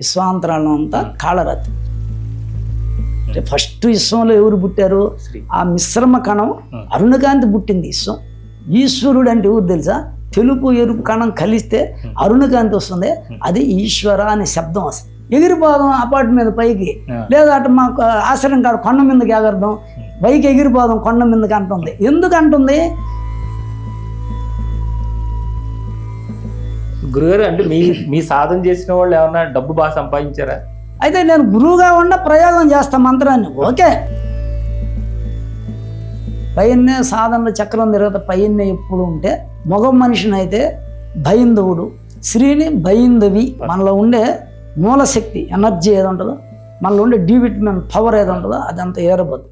విశ్వాంతరాళం అంతా కాళరాత్రి. అంటే ఫస్ట్ విశ్వంలో ఎవరు పుట్టారు? ఆ మిశ్రమ కణం అరుణకాంతి పుట్టింది. విశ్వం ఈశ్వరుడు అంటే ఎవరు తెలుసా? తెలుపు ఎరుపు కణం కలిస్తే అరుణకాంతి వస్తుంది. అది ఈశ్వర అనే శబ్దం వస్తుంది. ఎగిరిపోదాం అపార్ట్మెంట్ పైకి, లేదా అటు మాకు ఆశ్రయం కాదు కొండ మీదకి ఎగరదాం, పైకి ఎగిరిపోదాం కొండ మీదకి అంటుంది. ఎందుకు అంటుంది? గురుగారు అంటే మీ సాధన చేసిన వాళ్ళు ఏమన్నా డబ్బు బాగా సంపాదించారా? అయితే నేను గురువుగా ఉన్న ప్రయోగం చేస్తా మంత్రాన్ని. ఓకే, పైన్నే సాధనలో చక్రం తిరగత పైన్నే ఎప్పుడు ఉంటే మగ మనిషిని అయితే భైందవుడు, స్త్రీని భైందవి. మనలో ఉండే మూలశక్తి ఎనర్జీ ఏది ఉంటుందో, మనలో ఉండే డి విటమిన్ పవర్ ఏది ఉంటుందో అదంతా ఏరబోద్దు.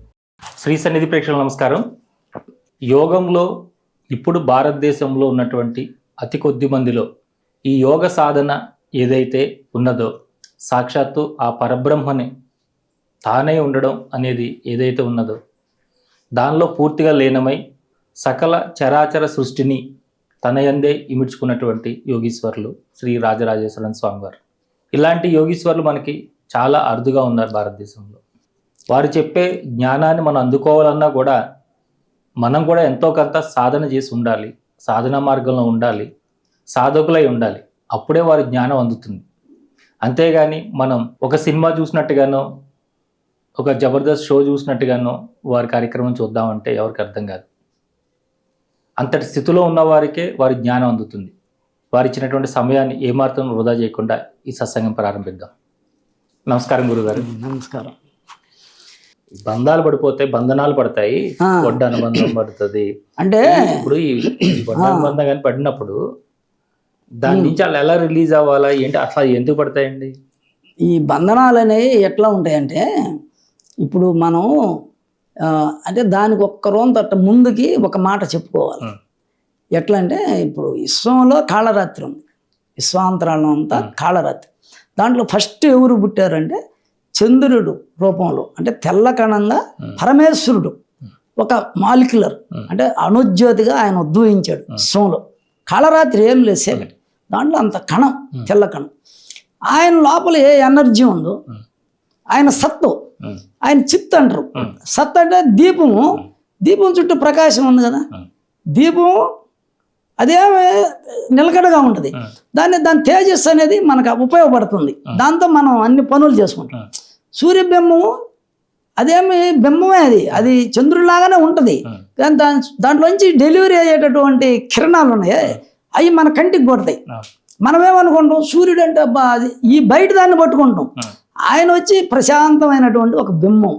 శ్రీ సన్నిధి ప్రేక్షకులకు నమస్కారం. యోగంలో ఇప్పుడు భారతదేశంలో ఉన్నటువంటి అతి కొద్ది మందిలో ఈ యోగ సాధన ఏదైతే ఉన్నదో సాక్షాత్తు ఆ పరబ్రహ్మని తానే ఉండడం అనేది ఏదైతే ఉన్నదో దానిలో పూర్తిగా లీనమై సకల చరాచర సృష్టిని తన యందే ఇమిడ్చుకున్నటువంటి యోగీశ్వరులు శ్రీ రాజరాజేశ్వర స్వామివారు. ఇలాంటి యోగీశ్వరులు మనకి చాలా అరుదుగా ఉన్నారు భారతదేశంలో. వారు చెప్పే జ్ఞానాన్ని మనం అందుకోవాలన్నా కూడా మనం కూడా ఎంతో కొంత సాధన చేసి ఉండాలి, సాధనా మార్గంలో ఉండాలి, సాధకులై ఉండాలి. అప్పుడే వారి జ్ఞానం అందుతుంది. అంతేగాని మనం ఒక సినిమా చూసినట్టుగానో ఒక జబర్దస్త్ షో చూసినట్టుగానో వారి కార్యక్రమం చూద్దామంటే ఎవరికి అర్థం కాదు. అంతటి స్థితిలో ఉన్న వారికే వారి జ్ఞానం అందుతుంది. వారు ఇచ్చినటువంటి సమయాన్ని ఏమాత్రం వృధా చేయకుండా ఈ సత్సంగం ప్రారంభిద్దాం. నమస్కారం గురుగారు. నమస్కారం. బంధాలు పడిపోతాయి, బంధనాలు పడతాయి, వడ్డ అనుబంధం పడుతుంది. అంటే ఇప్పుడు ఈ వడ్డ అనుబంధం కానీ పడినప్పుడు దాని నుంచి వాళ్ళు ఎలా రిలీజ్ అవ్వాలా ఏంటి, అట్లా ఎందుకు పడతాయండి? ఈ బంధనాలు అనేవి ఎట్లా ఉంటాయంటే, ఇప్పుడు మనం అంటే దానికి ఒక్క రోజు ముందుకి ఒక మాట చెప్పుకోవాలి. ఎట్లా అంటే, ఇప్పుడు విశ్వంలో కాళరాత్రి ఉంది, విశ్వాంతరాళం అంతా కాళరాత్రి. దాంట్లో ఫస్ట్ ఎవరు పుట్టారంటే చంద్రుడు రూపంలో, అంటే తెల్ల కణంగా పరమేశ్వరుడు ఒక మాలిక్యులర్ అంటే అణుజ్యోతిగా ఆయన ఉద్భవించాడు విశ్వంలో. కాళరాత్రి ఏం లేదు, సేకటి దాంట్లో అంత కణం, తెల్ల కణం. ఆయన లోపల ఏ ఎనర్జీ ఉందో, ఆయన సత్తు, ఆయన చిత్ అంటారు. సత్ అంటే దీపము, దీపం చుట్టూ ప్రకాశం ఉంది కదా, దీపం అదేమి నిలకడగా ఉంటుంది. దాని తేజస్సు అనేది మనకు ఉపయోగపడుతుంది. దాంతో మనం అన్ని పనులు చేసుకుంటాం. సూర్యబింబము అదేమి బింబమే, అది చంద్రుడిలాగానే ఉంటుంది. కానీ దాంట్లోంచి డెలివరీ అయ్యేటటువంటి కిరణాలు ఉన్నాయి, అవి మన కంటికి కొడతాయి. మనమేమనుకుంటాం, సూర్యుడు అంటే అబ్బా అది ఈ బయట దాన్ని పట్టుకుంటాం. ఆయన వచ్చి ప్రశాంతమైనటువంటి ఒక బింబం.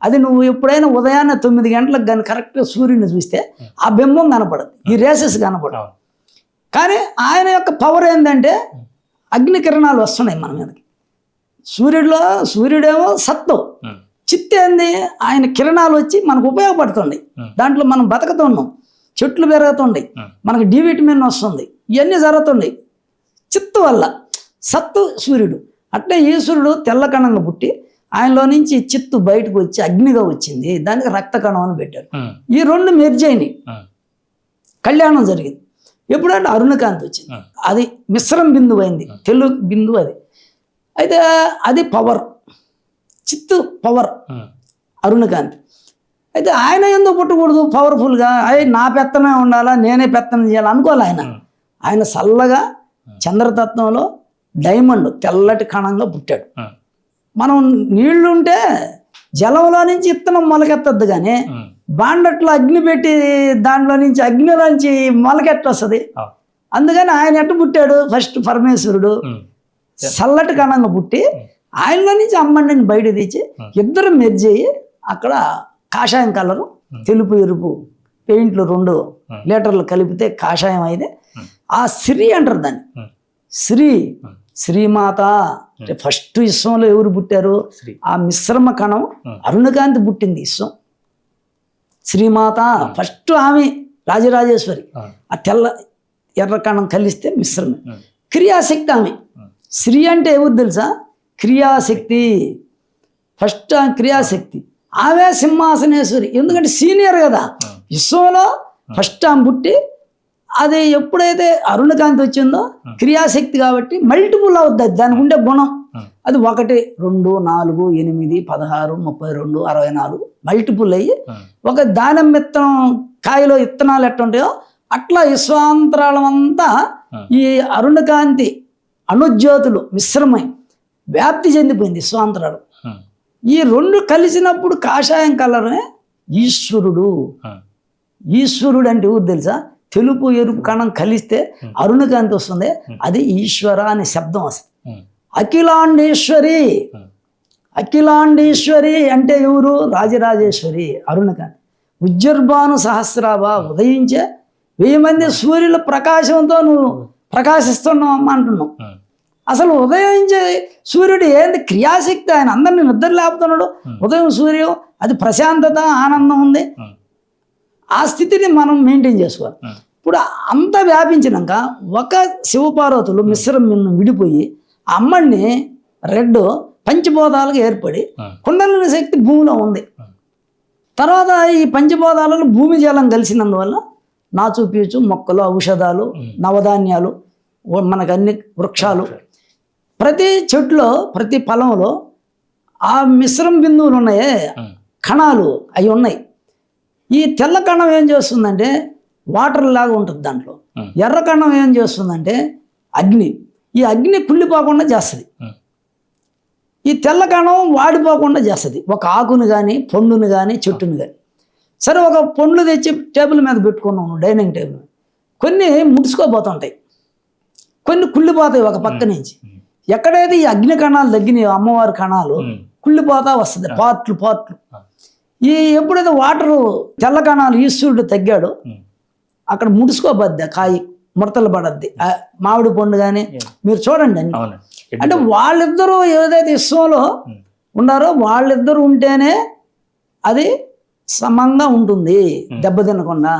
అది నువ్వు ఎప్పుడైనా ఉదయాన్నే 9 గంటలకు కానీ కరెక్ట్గా సూర్యుడిని చూస్తే ఆ బింబం కనపడదు, ఈ రేసెస్ కనపడదు. కానీ ఆయన యొక్క పవర్ ఏంటంటే అగ్ని కిరణాలు వస్తున్నాయి మన మీదకి. సూర్యుడేమో సత్తు, చిత్ ఏంది, ఆయన కిరణాలు వచ్చి మనకు ఉపయోగపడుతుంది. దాంట్లో మనం బతుకుతున్నాం, చెట్లు పెరుగుతున్నాయి, మనకు డి విటమిన్ వస్తుంది, ఇవన్నీ జరుగుతున్నాయి చిత్తు వల్ల. సత్తు సూర్యుడు. అట్లే ఈశ్వరుడు తెల్ల కణంగా పుట్టి ఆయనలో నుంచి చిత్తు బయటకు వచ్చి అగ్నిగా వచ్చింది, దానికి రక్త కణం అని పెట్టారు. ఈ రెండు మెర్జ్ అయినాయి, కళ్యాణం జరిగింది. ఎప్పుడంటే అరుణకాంతి వచ్చింది, అది మిశ్రం బిందువు అయింది, తెలుగు బిందువు అది. అయితే అది పవర్, చిత్తు పవర్, అరుణకాంతి. అయితే ఆయన ఎందుకు పుట్టకూడదు పవర్ఫుల్గా, నా పెత్తనే ఉండాలా, నేనే పెత్తనం చేయాలి అనుకోవాలి. ఆయన చల్లగా చంద్రతత్వంలో డైమండ్ తెల్లటి కణంగా పుట్టాడు. మనం నీళ్లుంటే జలంలో నుంచి ఇత్తనం మొలకెత్తద్దు, కానీ బాండట్లో అగ్ని పెట్టి దాంట్లో నుంచి అగ్నిలోంచి మొలకెట్ట వస్తుంది. అందుకని ఆయన ఎట్ట పుట్టాడు, ఫస్ట్ పరమేశ్వరుడు చల్లటి కణంగా పుట్టి ఆయనలో నుంచి అమ్మండిని బయట తెచ్చి ఇద్దరు మెర్జ్ అయ్యి అక్కడ కాషాయం కలరు, తెలుపు ఎరుపు పెయింట్లు 2 లీటర్లు కలిపితే కాషాయం అయితే ఆ శ్రీ అంటారు దాన్ని. శ్రీమాత అంటే ఫస్ట్ విశ్వంలో ఎవరు పుట్టారు? ఆ మిశ్రమ కణం అరుణకాంతి పుట్టింది విశ్వం. శ్రీమాత ఫస్ట్ ఆమె రాజరాజేశ్వరి. ఆ తెల్ల ఎర్ర కణం కలిస్తే మిశ్రమం. క్రియాశక్తి ఆమె. శ్రీ అంటే ఎవరు తెలుసా? క్రియాశక్తి. ఫస్ట్ క్రియాశక్తి ఆమె సింహాసనేశ్వరి. ఎందుకంటే సీనియర్ కదా విశ్వంలో. ఫస్ట్ ఆమె పుట్టి అది ఎప్పుడైతే అరుణకాంతి వచ్చిందో క్రియాశక్తి కాబట్టి మల్టిపుల్ అవుద్ది, దానికి ఉండే గుణం. అది 1, 2, 4, 8, 16, 32, 64 మల్టిపుల్ అయ్యి ఒక దానిమ్మ విత్తనం కాయలో విత్తనాలు ఎట్లా ఉంటాయో అట్లా విశ్వాంతరాళం అంతా ఈ అరుణకాంతి అణుజ్యోతులు మిశ్రమై వ్యాప్తి చెందిపోయింది విశ్వాంతరాళం. ఈ 2 కలిసినప్పుడు కాషాయం కలరే ఈశ్వరుడు. ఈశ్వరుడు అంటే ఊరు తెలుసా? తెలుపు ఎరుపు కణం కలిస్తే అరుణకాంతి వస్తుంది, అది ఈశ్వర అనే శబ్దం వస్తుంది. అఖిలాండేశ్వరి, అఖిలాండేశ్వరి అంటే ఎవరు? రాజరాజేశ్వరి అరుణకాంతి. ఉజ్జర్భాను సహస్రాభ, ఉదయించే 1000 మంది సూర్యుల ప్రకాశంతో నువ్వు ప్రకాశిస్తున్నావు అంటున్నావు. అసలు ఉదయించే సూర్యుడు ఏంది? క్రియాశక్తి. ఆయన అందరినీ నిద్ర లేపుతున్నాడు. ఉదయం సూర్యం అది ప్రశాంతత, ఆనందం ఉంది. ఆ స్థితిని మనం మెయింటైన్ చేసుకోవాలి. ఇప్పుడు అంతా వ్యాపించినాక ఒక శివపార్వతులు మిశ్రమం విడిపోయి అమ్మడిని రెడ్ పంచభూతాలుగా ఏర్పడి కుండలిని శక్తి భూమిలో ఉంది. తర్వాత ఈ పంచభూతాలలో భూమి జలం కలిసినందువల్ల నాచు పీచు మొక్కలు, ఔషధాలు, నవధాన్యాలు, మనకు అన్ని వృక్షాలు, ప్రతి చెట్లో ప్రతి ఫలంలో ఆ మిశ్రమ బిందువులు ఉన్నాయే కణాలు అవి ఉన్నాయి. ఈ తెల్ల కణం ఏం చేస్తుందంటే వాటర్ లాగా ఉంటుంది దాంట్లో. ఎర్ర కణం ఏం చేస్తుందంటే అగ్ని. ఈ అగ్ని కుళ్ళిపోకుండా చేస్తుంది. ఈ తెల్ల కణం వాడిపోకుండా చేస్తుంది. ఒక ఆకును కానీ, పండును కానీ, చెట్టును కానీ. సరే, ఒక పండ్లు తెచ్చి టేబుల్ మీద పెట్టుకున్నాను, డైనింగ్ టేబుల్. కొన్ని ముడుచుకోపోతుంటాయి, కొన్ని కుళ్ళిపోతాయి ఒక పక్క నుంచి. ఎక్కడైతే ఈ అగ్ని కణాలు తగ్గినాయి, అమ్మవారి కణాలు కుళ్ళిపోతా వస్తుంది, పార్ట్లు. ఈ ఎప్పుడైతే వాటరు తెల్ల కణాలు ఈశ్వరుడు తగ్గాడో అక్కడ ముడుచుకోబద్ది, కాయి ముడతలు పడద్ది. మామిడి పండు కానీ మీరు చూడండి అన్ని. అంటే వాళ్ళిద్దరూ ఏదైతే విశ్వంలో ఉన్నారో వాళ్ళిద్దరూ ఉంటేనే అది సమంగా ఉంటుంది, దెబ్బతినకుండా.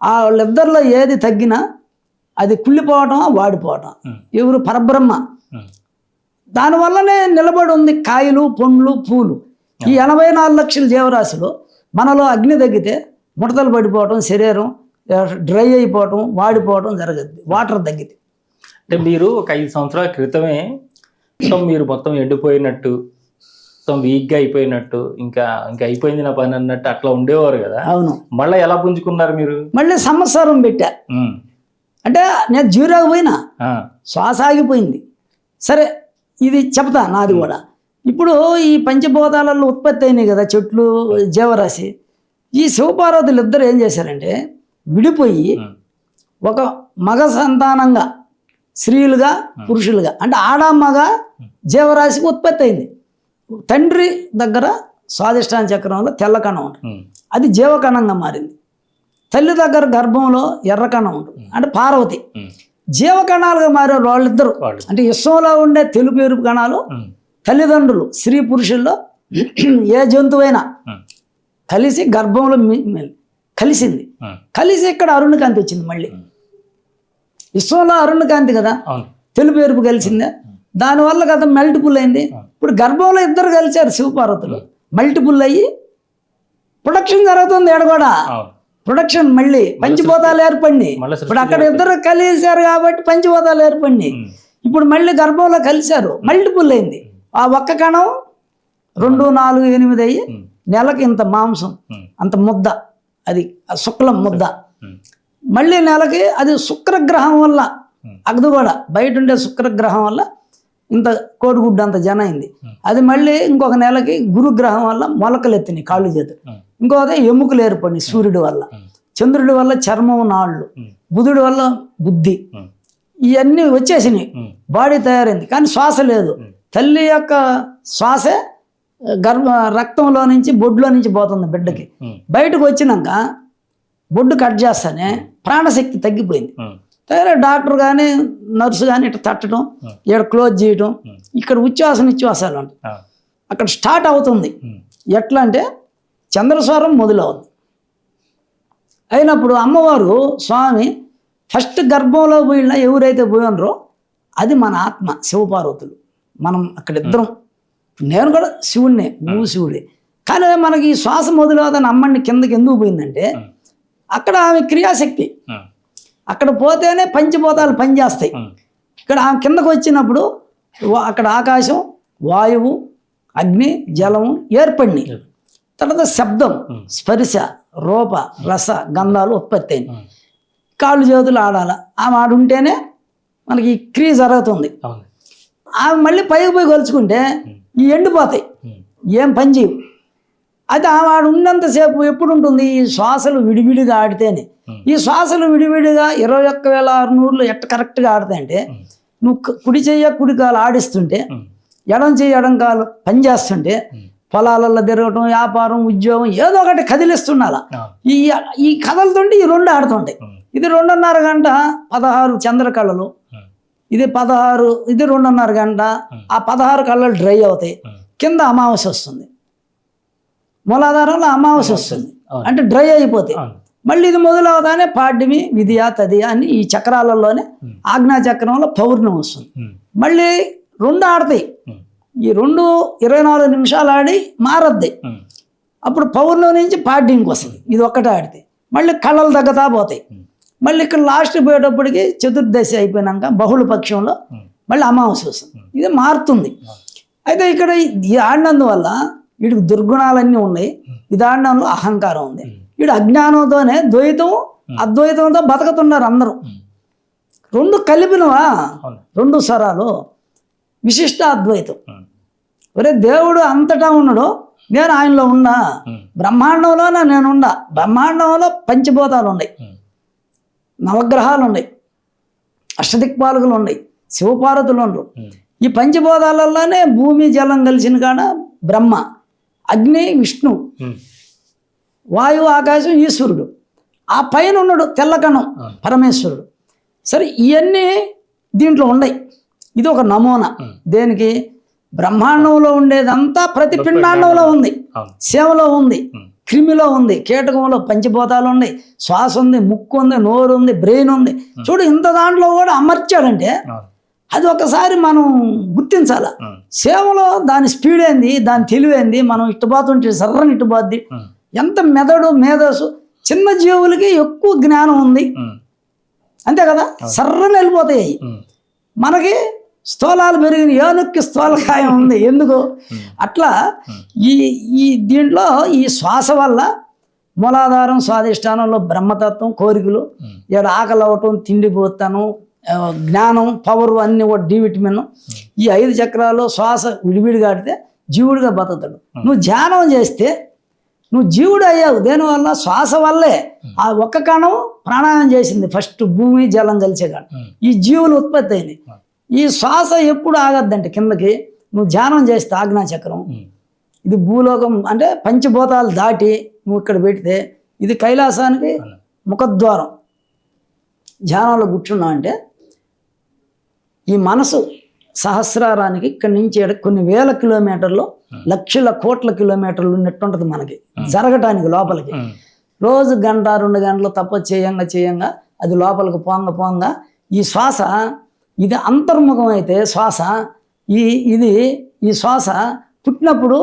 వాళ్ళిద్దరిలో ఏది తగ్గినా అది కుళ్ళిపోవటం, వాడిపోవటం. ఎవరు? పరబ్రహ్మ. దానివల్లనే నిలబడి ఉంది కాయలు, పండ్లు, పూలు. ఈ 84 లక్షల జీవరాశులు మనలో అగ్ని తగ్గితే ముడతలు పడిపోవటం, శరీరం డ్రై అయిపోవటం, వాడిపోవటం జరగద్ది వాటర్ తగ్గితే. అంటే మీరు ఒక 5 సంవత్సరాల క్రితమే మీరు మొత్తం ఎండిపోయినట్టు, వీక్గా అయిపోయినట్టు, ఇంకా అయిపోయింది నా పని అన్నట్టు అట్లా ఉండేవారు కదా. అవును. మళ్ళీ ఎలా పుంజుకున్నారు మీరు? మళ్ళీ సంవత్సరం పెట్టా. అంటే నేను జీరోగా పోయినా, శ్వాస ఆగిపోయింది. సరే, ఇది చెప్తా నాది కూడా. ఇప్పుడు ఈ పంచభూతాలలో ఉత్పత్తి అయినాయి కదా చెట్లు, జీవరాశి. ఈ శివపార్వతులు ఇద్దరు ఏం చేశారంటే విడిపోయి ఒక మగ సంతానంగా, స్త్రీలుగా, పురుషులుగా, అంటే ఆడ మగ జీవరాశికి ఉత్పత్తి అయింది. తండ్రి దగ్గర స్వాదిష్టాన చక్రంలో తెల్ల కణం ఉంటుంది, అది జీవకణంగా మారింది. తల్లి దగ్గర గర్భంలో ఎర్ర కణం ఉంటుంది, అంటే పార్వతి. జీవకణాలుగా మారారు వాళ్ళిద్దరు. అంటే విశ్వంలో ఉండే తెలుపు ఎరుపు కణాలు తల్లిదండ్రులు, స్త్రీ పురుషుల్లో ఏ జంతువైనా కలిసి గర్భంలో కలిసింది. కలిసి ఇక్కడ అరుణకాంతి వచ్చింది. మళ్ళీ విశ్వంలో అరుణకాంతి కదా, తెలుపు ఎరుపు కలిసిందే. దానివల్ల కదా మల్టిపుల్ అయింది. ఇప్పుడు గర్భంలో ఇద్దరు కలిశారు శివపార్వతులు, మల్టిపుల్ అయ్యి ప్రొడక్షన్ జరుగుతుంది. ఎడ కూడా ప్రొడక్షన్ మళ్ళీ పంచభూతాలు ఏర్పడినాయి. ఇప్పుడు అక్కడ ఇద్దరు కలిశారు కాబట్టి పంచభూతాలు ఏర్పడినాయి. ఇప్పుడు మళ్ళీ గర్భంలో కలిశారు, మల్టిపుల్ అయింది. ఆ ఒక్క కణం 2, 4, 8 అయ్యి నెలకి ఇంత మాంసం, అంత ముద్ద, అది శుక్లం ముద్ద. మళ్ళీ నెలకి అది శుక్రగ్రహం వల్ల, అది కూడా బయట ఉండే శుక్రగ్రహం వల్ల ఇంత కోడిగుడ్డు అంత జన అయింది. అది మళ్ళీ ఇంకొక నెలకి గురుగ్రహం వల్ల మొలకలు ఎత్తినాయి కాళ్ళు చేతులు. ఇంకొక ఎముకలు ఏర్పడినాయి సూర్యుడి వల్ల. చంద్రుడి వల్ల చర్మం, నాళ్ళు. బుధుడి వల్ల బుద్ధి. ఇవన్నీ వచ్చేసినాయి, బాడీ తయారైంది. కానీ శ్వాస లేదు. తల్లి యొక్క శ్వాసే రక్తంలో నుంచి, బొడ్లో నుంచి పోతుంది బిడ్డకి. బయటకు వచ్చినాక బొడ్డు కట్ చేస్తానే ప్రాణశక్తి తగ్గిపోయింది. డాక్టర్ కానీ, నర్సు కానీ ఇట్లా తట్టడం, ఇక్కడ క్లోజ్ చేయటం, ఇక్కడ నిశ్వాసాలు ఉంటాయి. అక్కడ స్టార్ట్ అవుతుంది. ఎట్లా అంటే చంద్రస్వరం మొదలవుతుంది. అయినప్పుడు అమ్మవారు స్వామి ఫస్ట్ గర్భంలో పోయిన ఎవరైతే పోయినరో అది మన ఆత్మ శివపార్వతులు. మనం అక్కడ ఇద్దరం, నేను కూడా శివుడినే, నువ్వు శివుడే. కానీ మనకి ఈ శ్వాస మొదలవుదని అమ్మని కిందకి ఎందుకు పోయిందంటే అక్కడ ఆమె క్రియాశక్తి. అక్కడ పోతేనే పంచభూతాలు పనిచేస్తాయి. ఇక్కడ ఆ కిందకు వచ్చినప్పుడు అక్కడ ఆకాశం, వాయువు, అగ్ని, జలము ఏర్పడినాయి. తర్వాత శబ్దం, స్పర్శ, రూప, రస, గంధాలు ఉత్పత్తి అయినాయి. కాళ్ళు చేతులు ఆడాల, ఆమె ఆడుంటేనే మనకి ఈ క్రియ జరుగుతుంది. ఆమె మళ్ళీ పైకి పోయి కొలుచుకుంటే ఈ ఎండిపోతాయి, ఏం పని చేయవు. అయితే ఆమె ఆడు ఉన్నంతసేపు ఎప్పుడు ఉంటుంది? ఈ శ్వాసలు విడివిడిగా ఆడితేనే. ఈ శ్వాసలు విడివిడిగా 21,600 ఎట్ట కరెక్ట్గా ఆడతాయంటే, నువ్వు కుడి చెయ్య కుడి కాలు ఆడిస్తుంటే, ఎడం చెయ్యి ఎడం కాలు పనిచేస్తుంటే, పొలాలలో తిరగటం, వ్యాపారం, ఉద్యోగం ఏదో ఒకటి కదిలిస్తుండాల. ఈ కథలతోటి ఈ రెండు ఆడుతుంటాయి. ఇది 2.5 గంట 16 చంద్రకళలు, ఇది 16, ఇది 2.5 గంట. ఆ 16 కళ్ళలు డ్రై అవుతాయి. కింద అమావాస్య వస్తుంది, మూలాధారంలో అమావాస్య వస్తుంది, అంటే డ్రై అయిపోతాయి. మళ్ళీ ఇది మొదలవుతానే పాడ్యమి, విధియ, తదియ అని ఈ చక్రాలలోనే ఆజ్ఞా చక్రంలో పౌర్ణమి వస్తుంది. మళ్ళీ 2 ఆడతాయి. ఈ 2 24 నిమిషాలు ఆడి మారద్ది. అప్పుడు పౌర్ణమి నుంచి పాడ్యంకి వస్తుంది. ఇది ఒక్కటే ఆడితే మళ్ళీ కళలు తగ్గుతా పోతాయి. మళ్ళీ ఇక్కడ లాస్ట్ పోయేటప్పటికి చతుర్దశి అయిపోయినాక బహుళ పక్షంలో మళ్ళీ అమావాస్య వస్తుంది. ఇది మారుతుంది. అయితే ఇక్కడ ఇది ఆడినందువల్ల వీడికి దుర్గుణాలన్నీ ఉన్నాయి. ఇది ఆడినంలో అహంకారం ఉంది. వీడు అజ్ఞానంతోనే ద్వైతం అద్వైతంతో బతుకుతున్నారు అందరూ. 2 కలిపినవా, 2 స్వరాలు విశిష్ట అద్వైతం. ఒరే దేవుడు అంతటా ఉన్నాడు, నేను ఆయనలో ఉన్నా. బ్రహ్మాండంలోనే నేనున్నా. బ్రహ్మాండంలో పంచభూతాలు ఉన్నాయి, నవగ్రహాలు ఉన్నాయి, అష్టదిక్పాలకులు ఉన్నాయి, శివపార్వతులు ఉండరు. ఈ పంచభూతాలలోనే భూమి జలం కలిసిన కాడ బ్రహ్మ, అగ్ని విష్ణు, వాయువు ఆకాశం ఈశ్వరుడు, ఆ పైన ఉన్నాడు తెల్లకణం పరమేశ్వరుడు. సరే ఇవన్నీ దీంట్లో ఉన్నాయి. ఇది ఒక నమూనా. దేనికి? బ్రహ్మాండంలో ఉండేదంతా ప్రతి పిండాండంలో ఉంది, సేవలో ఉంది, క్రిమిలో ఉంది, కీటకంలో పంచభూతాలు ఉన్నాయి, శ్వాస ఉంది, ముక్కు ఉంది, నోరు ఉంది, బ్రెయిన్ ఉంది. చూడు ఇంత దాంట్లో కూడా అమర్చాడంటే అది ఒకసారి మనం గుర్తించాల. సేవలో దాని స్పీడ్ ఏంది, దాని తెలివేంది, మనం ఇట్టుపోతుంటే సర్రని ఇట్టుపోద్ది. ఎంత మెదడు, మేధస్సు. చిన్న జీవులకి ఎక్కువ జ్ఞానం ఉంది, అంతే కదా, సర్రని వెళ్ళిపోతాయి. మనకి స్థూలాలు పెరిగిన ఏనుక్కి స్థూలకాయం ఉంది. ఎందుకు అట్లా? ఈ దీంట్లో ఈ శ్వాస వల్ల మూలాధారం, స్వాధిష్టానంలో బ్రహ్మతత్వం, కోరికలు, ఇక్కడ ఆకలి అవ్వటం, తిండిపోతాను, జ్ఞానం, పవర్ అన్ని కూడా డి విటమిన్. ఈ 5 చక్రాలు శ్వాస విడివిడిగా ఆడితే జీవుడిగా బతుకుతాడు. నువ్వు ధ్యానం చేస్తే నువ్వు జీవుడు అయ్యావు. దేనివల్ల? శ్వాస వల్లే. ఆ ఒక్క కణం ప్రాణాయామం చేసింది ఫస్ట్, భూమి జలం కలిసే కాదు ఈ జీవులు ఉత్పత్తి అయింది. ఈ శ్వాస ఎప్పుడు ఆగద్దంటే కిందకి నువ్వు ధ్యానం చేస్తే ఆజ్ఞా చక్రం, ఇది భూలోకం అంటే పంచభూతాలు దాటి నువ్వు ఇక్కడ పెడితే ఇది కైలాసానికి ముఖద్వారం. ధ్యానంలో కూర్చున్నావు అంటే ఈ మనసు సహస్రారానికి ఇక్కడి నుంచి కొన్ని వేల కిలోమీటర్లు, లక్షల కోట్ల కిలోమీటర్లు ఉన్నట్టుంటుంది మనకి జరగటానికి లోపలికి. రోజు 1-2 గంటలు తప్ప చేయంగా అది లోపలికి పోంగా ఈ శ్వాస ఇది అంతర్ముఖం అయితే శ్వాస ఈ శ్వాస పుట్టినప్పుడు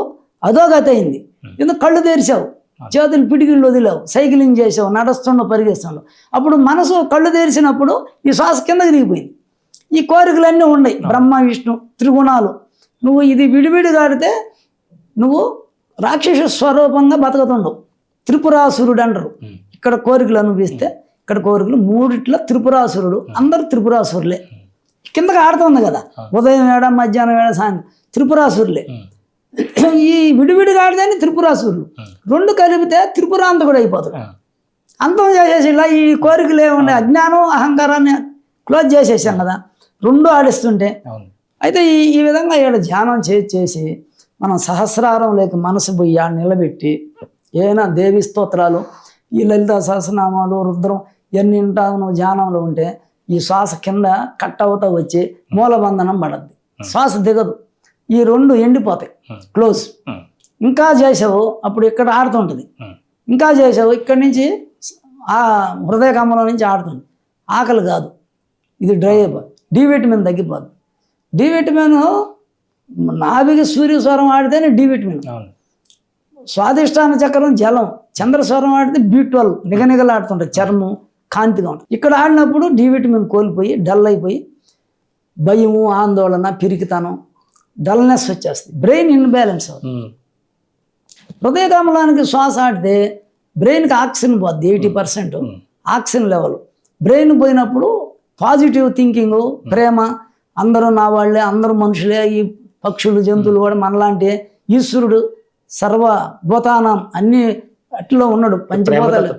అధోగతి అయింది. ఎందుకు? కళ్ళు తెరిచావు, చేతులు పిడికిళ్ళు వదిలావు, సైక్లింగ్ చేసావు, నడుస్తుండవు, పరిగెస్తుండవు. అప్పుడు మనసు కళ్ళు తెరిచినప్పుడు ఈ శ్వాస కిందకి దిగిపోయింది. ఈ కోరికలన్నీ ఉన్నాయి, బ్రహ్మ విష్ణు త్రిగుణాలు. నువ్వు ఇది విడివిడిగా ఆడితే నువ్వు రాక్షస స్వరూపంగా బతుకుతుండవు. త్రిపురాసురుడు అంటారు. ఇక్కడ కోరికలు అనిపిస్తే ఇక్కడ కోరికలు 3 త్రిపురాసురుడు. అందరూ త్రిపురాసురులే. కిందకి ఆడుతుంది కదా, ఉదయం వేడ, మధ్యాహ్నం వేడ, సాయంత్రం త్రిపురాసురులే. ఈ విడివిడిగా ఆడితేనే త్రిపురాసురులు. 2 కలిపితే త్రిపురాంతకుడు అయిపోతాడు. అంతం చేసేసి ఇలా ఈ కోరికలు ఏముండే అజ్ఞానం, అహంకారాన్ని క్లోజ్ చేసేసాం కదా 2 ఆడిస్తుంటే. అయితే ఈ విధంగా ఇక్కడ ధ్యానం చేసి మనం సహస్రారం లేక మనసు పోయి నిలబెట్టి ఏమైనా దేవి స్తోత్రాలు, ఈ లలిత సహస్రనామాలు, రుద్రం ఇవన్నీ నువ్వు ధ్యానంలో ఉంటే ఈ శ్వాస కింద కట్ అవుతా వచ్చి మూలబంధనం పడద్ది, శ్వాస దిగదు. ఈ 2 ఎండిపోతాయి, క్లోజ్. ఇంకా చేసావు అప్పుడు ఇక్కడ ఆడుతుంటుంది, ఇంకా చేసావు ఇక్కడి నుంచి ఆ హృదయ కమలం నుంచి ఆడుతుంది. ఆకలి కాదు, ఇది డ్రై అయిపోదు. డి విటమిన్ తగ్గిపోదు. డి విటమిన్ నాభికి సూర్యస్వరం ఆడితేనే డి విటమిన్. స్వాదిష్టాన చక్రం జలం, చంద్రస్వరం ఆడితే B12 నిగనిగలాడుతుంటుంది చర్మం, కాంతిగా ఉంటుంది. ఇక్కడ ఆడినప్పుడు డి విటమిన్ కోల్పోయి డల్ అయిపోయి భయము, ఆందోళన, పిరికితనం, డల్నెస్ వచ్చేస్తుంది. బ్రెయిన్ ఇన్బ్యాలెన్స్ అవుతుంది. హృదయకమలానికి శ్వాస ఆడితే బ్రెయిన్కి ఆక్సిజన్ పోద్ది 80% ఆక్సిజన్ లెవెల్. బ్రెయిన్ పోయినప్పుడు పాజిటివ్ థింకింగ్, ప్రేమ, అందరూ నా వాళ్ళే, అందరూ మనుషులే, ఈ పక్షులు జంతువులు కూడా మనలాంటి, ఈశ్వరుడు సర్వభూతానం అన్ని అట్లా ఉన్నాడు, పంచభూతాలు,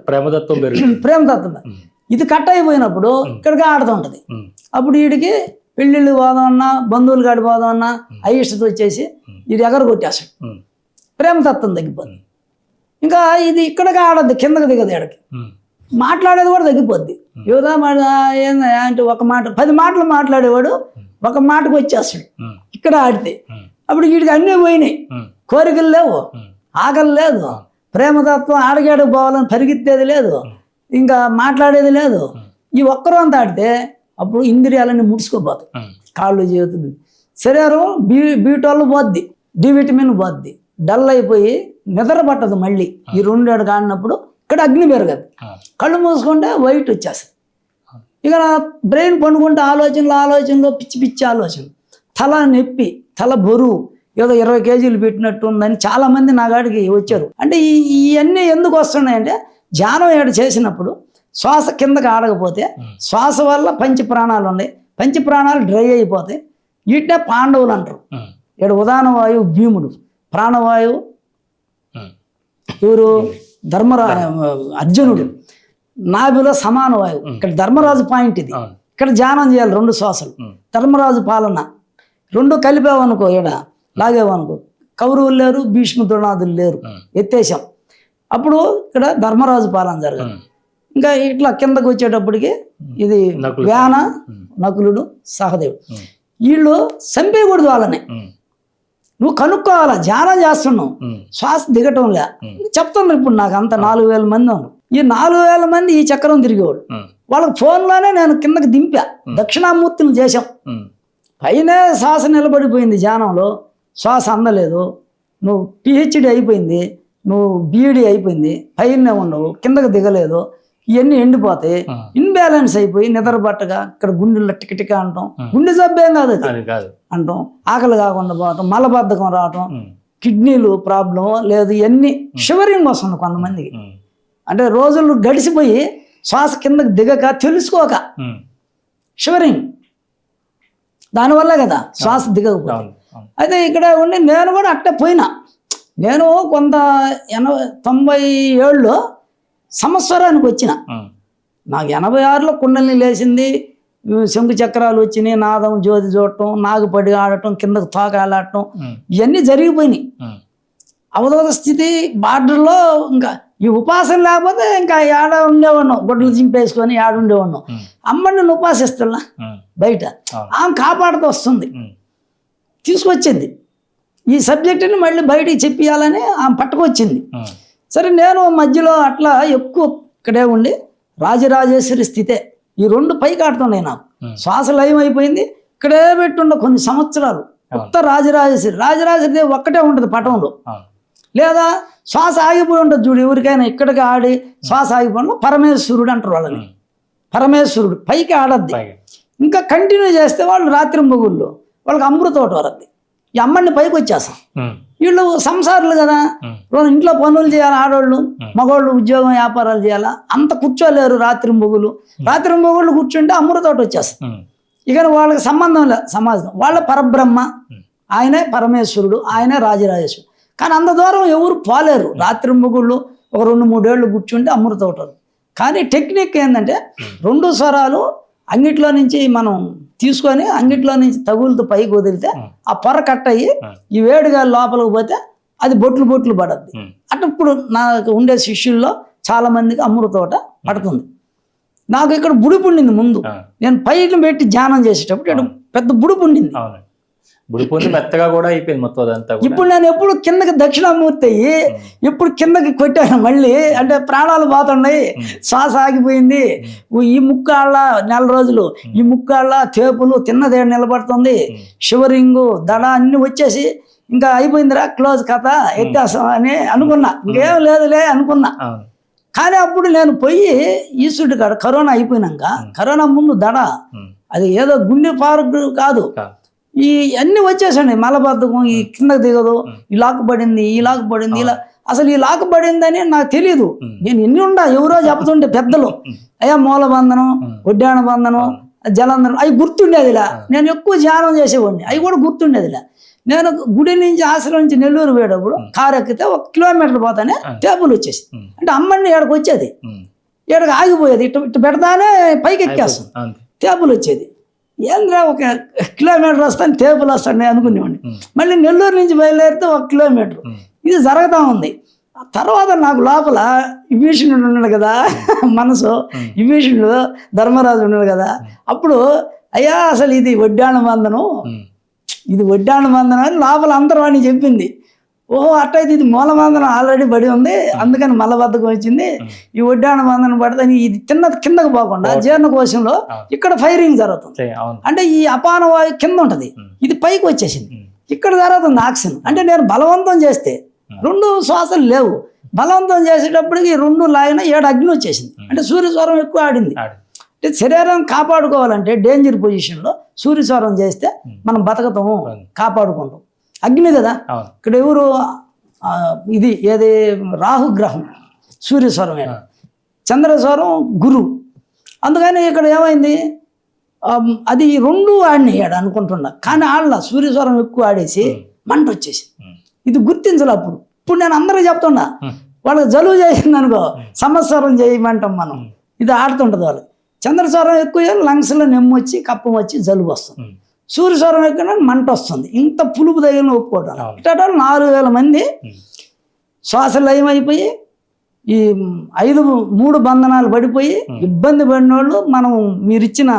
ప్రేమతత్వం. ఇది కట్ అయిపోయినప్పుడు ఇక్కడికి ఆడుతుంటది. అప్పుడు వీడికి పెళ్ళిళ్ళు పోదామన్నా, బంధువులు కాడి పోదామన్నా అయిష్టత వచ్చేసి ఇది ఎగర కొట్టేస్తాడు, ప్రేమతత్వం తగ్గిపోద్ది. ఇంకా ఇది ఇక్కడికి ఆడద్దు, కిందకి దిగదు, ఎడకి మాట్లాడేది కూడా తగ్గిపోద్ది. యువత అంటే ఒక మాట 10 మాటలు మాట్లాడేవాడు ఒక మాటకు వచ్చేస్తాడు ఇక్కడ ఆడితే. అప్పుడు వీడికి అన్నీ పోయినాయి, కోరికలు లేవు, ఆకలి లేదు, ప్రేమతత్వం, ఆడగాడు పోవాలని పరిగెత్తేది లేదు, ఇంకా మాట్లాడేది లేదు. ఈ ఒక్కరూ అంతా ఆడితే అప్పుడు ఇంద్రియాలన్నీ ముడుచుకోపోతాయి, కాళ్ళు చేతులు, శరీరం B12 పోద్ది, డి విటమిన్ పోద్ది, డల్ అయిపోయి నిద్ర పట్టదు. మళ్ళీ ఈ 2 ఏడు ఆడినప్పుడు ఇక్కడ అగ్ని పెరగదు, కళ్ళు మూసుకుంటే వైట్ వచ్చేస్తుంది. ఇక బ్రెయిన్ పండుకుంటే ఆలోచనలు, పిచ్చి పిచ్చి ఆలోచనలు, తల నొప్పి, తల బరువు, ఏదో 20 కేజీలు పెట్టినట్టు ఉందని చాలామంది నా కాడికి వచ్చారు. అంటే ఇవన్నీ ఎందుకు వస్తున్నాయంటే ధ్యానం ఏడు చేసినప్పుడు శ్వాస కిందకి ఆడకపోతే శ్వాస వల్ల పంచ ప్రాణాలు ఉన్నాయి, పంచ ప్రాణాలు డ్రై అయిపోతాయి. వీటినే పాండవులు అంటారు. ఇక్కడ ఉదాహరణ వాయువు భీముడు, ప్రాణవాయువు ఎవరు అర్జునుడు, నాభిలో సమాన వాయువు. ఇక్కడ ధర్మరాజు పాయింట్ ఇది. ఇక్కడ ధ్యానం చేయాలి 2 శ్వాసలు, ధర్మరాజు పాలన 2 కలిపావనుకో, ఈడ లాగేవనుకో, కౌరవులు లేరు, భీష్మ ద్రోణాదులు లేరు, ఎత్తేసాం. అప్పుడు ఇక్కడ ధర్మరాజు పాలన జరగదు. ఇంకా ఇట్లా కిందకు వచ్చేటప్పటికి ఇది వ్యాన, నకులుడు, సహదేవుడు, వీళ్ళు చంపేయకూడదు వాళ్ళని. నువ్వు కనుక్కోవాలా, ధ్యానం చేస్తున్నావు, శ్వాస దిగటంలే చెప్తున్నారు. ఇప్పుడు నాకు అంత 4000 మంది ఉన్నారు. ఈ 4000 మంది ఈ చక్రం తిరిగేవాడు. వాళ్ళకి ఫోన్లోనే నేను కిందకి దింపా, దక్షిణామూర్తులు చేశాం. పైనే శ్వాస నిలబడిపోయింది, ధ్యానంలో శ్వాస అందలేదు. నువ్వు PhD అయిపోయింది, నువ్వు BEd అయిపోయింది, పైనే ఉండవు, కిందకి దిగలేదు, ఇవన్నీ ఎండిపోతాయి, ఇన్బ్యాలెన్స్ అయిపోయి నిద్ర పట్టగా ఇక్కడ గుండెల్లో టికటిక అంటాం, గుండె జబ్బేం కాదు అంటాం, ఆకలి కాకుండా పోవటం, మలబద్ధకం రావటం, కిడ్నీలు ప్రాబ్లం లేదు, ఇవన్నీ షివరింగ్ వస్తుంది కొంతమందికి. అంటే రోజులు గడిచిపోయి శ్వాస కిందకి దిగక తెలుసుకోక షివరింగ్, దానివల్ల కదా శ్వాస దిగకపోతే. అయితే ఇక్కడ ఉండి నేను కూడా అట్టే పోయినా. నేను కొంత 97లో సంవత్సరానికి వచ్చిన. నాకు 86లో కుండలిని లేచింది, శంకు చక్రాలు వచ్చినాయి, నాదం జ్యోతి చూడటం, నాగుపడి ఆడటం, కిందకు తోక ఆడటం, ఇవన్నీ జరిగిపోయినాయి. అవధూత స్థితి బార్డర్లో ఇంకా ఈ ఉపాసన లేకపోతే ఇంకా ఏడ ఉండేవాడినాం, గుడ్డలు చింపేసుకొని ఏడ ఉండేవాడినాం. అమ్మని నేను ఉపాసిస్తున్నా బయట, ఆమె కాపాడుతూ వస్తుంది, తీసుకొచ్చింది ఈ సబ్జెక్టుని మళ్ళీ బయటికి చెప్పియాలని ఆమె పట్టుకొచ్చింది. సరే నేను మధ్యలో అట్లా ఎక్కువ ఇక్కడే ఉండి రాజరాజేశ్వరి స్థితే, ఈ 2 పైకి ఆడుతున్నాయి నాకు. శ్వాస లయం అయిపోయింది, ఇక్కడే పెట్టుండ కొన్ని సంవత్సరాలు. కొత్త రాజరాజేశ్వరి ఒక్కటే ఉంటుంది పటంలో, లేదా శ్వాస ఆగిపోయి ఉంటుంది చూడు, ఎవరికైనా ఇక్కడికి ఆడి శ్వాస ఆగిపోయిన పరమేశ్వరుడు అంటారు వాళ్ళని. పరమేశ్వరుడు పైకి ఆడద్ది, ఇంకా కంటిన్యూ చేస్తే వాళ్ళు రాత్రి మొగుళ్ళు, వాళ్ళకి అమృతోటి వరద్ది. ఈ అమ్మని పైకి వచ్చేస్తాం. వీళ్ళు సంసారులు కదా, ఇంట్లో పనులు చేయాలి, ఆడవాళ్ళు మగవాళ్ళు ఉద్యోగం వ్యాపారాలు చేయాలా, అంత కూర్చోలేరు రాత్రి మొగుళ్ళు కూర్చుంటే అమృతోటి వచ్చేస్తాం. ఇక వాళ్ళకి సంబంధం లేదు సమాజం, వాళ్ళ పరబ్రహ్మ, ఆయనే పరమేశ్వరుడు, ఆయనే రాజరాజేశ్వరుడు. కానీ అంత దూరం ఎవరు పోలేరు. రాత్రి మొగుళ్ళు ఒక 2-3 ఏళ్ళు కూర్చుంటే అమృతోటి. కానీ టెక్నిక్ ఏంటంటే 2 స్వరాలు అంగిట్లో నుంచి మనం తీసుకొని అంగిట్లో నుంచి తగులుతూ పైకి వదిలితే ఆ పొర కట్ అయ్యి ఈ వేడిగా లోపలికి పోతే అది బొట్లు పడద్ది. అటు ఇప్పుడు నాకు ఉండే శిష్యుల్లో చాలా మందికి అమృతోట పడుతుంది. నాకు ఇక్కడ బుడి పుండింది ముందు, నేను పైకి పెట్టి ధ్యానం చేసేటప్పుడు పెద్ద బుడి పుండింది, మెత్తగా కూడా అయిపోయింది మొత్తం అదంతా. ఇప్పుడు నేను ఎప్పుడు కిందకి దక్షిణామూర్తి అయ్యి ఇప్పుడు కిందకి కొట్టాను మళ్ళీ, అంటే ప్రాణాలు పోతున్నాయి, శ్వాస ఆగిపోయింది. ఈ ముక్కాళ్ళ 4 రోజులు ఈ ముక్కాళ్ళ తేపులు తిన్నదే నిలబడుతుంది, షివరింగు దడ అన్ని వచ్చేసి ఇంకా అయిపోయిందిరా క్లోజ్ కథ ఎత్తేస్తాం అని అనుకున్నా, ఇంకేం లేదులే అనుకున్నా. కానీ అప్పుడు నేను పోయి ఈశ్వరుడి కాడ కరోనా అయిపోయినాక, కరోనా ముందు దడ, అది ఏదో గుండె పార్కు కాదు, ఈ అన్ని వచ్చేసండి. మలబద్ధకం, ఈ కిందకి దిగదు, ఈ లాక్ పడింది, ఈ లాక్ పడింది, ఇలా అసలు ఈ లాక్ పడిందని నాకు తెలియదు. నేను ఎన్ని ఉండా ఎవరో చెప్తుంటే పెద్దలు, అయ్యా మూలబంధనం, ఒడ్డాణ బంధనం, జలంధనం, అవి గుర్తుండేదిలా. నేను ఎక్కువ ధ్యానం చేసేవాడిని, అవి కూడా గుర్తుండేదిలా. నేను గుడి నుంచి ఆశ్రమం నుంచి నెల్లూరు పోయేటప్పుడు కారు ఎక్కితే 1 కిలోమీటర్ పోతానే టేబుల్ వచ్చేసి, అంటే అమ్మని ఏడకి వచ్చేది, ఏడకి ఆగిపోయేది, ఇటు పెడతానే పైకి ఎక్కేస్తాను, టేబుల్ వచ్చేది. ఏంద్రా 1 కిలోమీటర్ వస్తాను టేబుల్ వస్తాను నేను అనుకునేవాడిని. మళ్ళీ నెల్లూరు నుంచి బయలుదేరితే 1 కిలోమీటర్. ఇది జరుగుతూ ఉంది. తర్వాత నాకు లోపల విభీషణుడు ఉన్నాడు కదా, మనసు విభీషణుడు, ధర్మరాజు ఉన్నాడు కదా. అప్పుడు అయ్యా అసలు ఇది ఒడ్డాణ బంధనం, ఇది ఒడ్డాణ బంధనం అని లోపల అంతర్వాణి చెప్పింది. ఓహో అట్టయితే ఇది మూలబంధనం ఆల్రెడీ పడి ఉంది, అందుకని మలబద్ధకం వచ్చింది. ఈ ఒడ్డాణ బంధనం పడితే ఇది కిందకు పోకుండా జీర్ణకోశంలో ఇక్కడ ఫైరింగ్ జరుగుతుంది. అంటే ఈ అపాన వాయు కింద ఉంటది, ఇది పైకి వచ్చేసింది, ఇక్కడ జరుగుతుంది ఆక్సిజన్. అంటే నేను బలవంతం చేస్తే 2 శ్వాసలు లేవు, బలవంతం చేసేటప్పటికి 2 లాగిన 7 అగ్ని వచ్చేసింది. అంటే సూర్యస్వరం ఎక్కువ ఆడింది. అంటే శరీరం కాపాడుకోవాలంటే డేంజర్ పొజిషన్లో సూర్యస్వరం చేస్తే మనం బతకతాము, కాపాడుకుంటాం. అగ్ని కదా, ఇక్కడ ఎవరు ఇది ఏది రాహుగ్రహం, సూర్యస్వరం, చంద్రస్వరం గురు. అందుకని ఇక్కడ ఏమైంది, అది 2 ఆడినాడు అనుకుంటున్నా, కానీ ఆడలా, సూర్యస్వరం ఎక్కువ ఆడేసి మంట వచ్చేసి. ఇది గుర్తించాలి. ఇప్పుడు నేను అందరూ చెప్తున్నా, వాళ్ళకి జలుబు చేసింది అనుకో సంవత్సరం చేయమంటాం మనం, ఇది ఆడుతుంటుంది వాళ్ళకి. చంద్రస్వరం ఎక్కువ లంగ్స్లో నెమ్ము వచ్చి కప్పం వచ్చి జలుబు వస్తుంది, సూర్యస్వరం ఎక్కువ మంట వస్తుంది. ఇంత పులుపు దగ్గర ఒప్పుకోవడం. ఇట్లా 4000 మంది శ్వాసలయం అయిపోయి ఈ 3 బంధనాలు పడిపోయి ఇబ్బంది పడిన వాళ్ళు మనం మీరిచ్చిన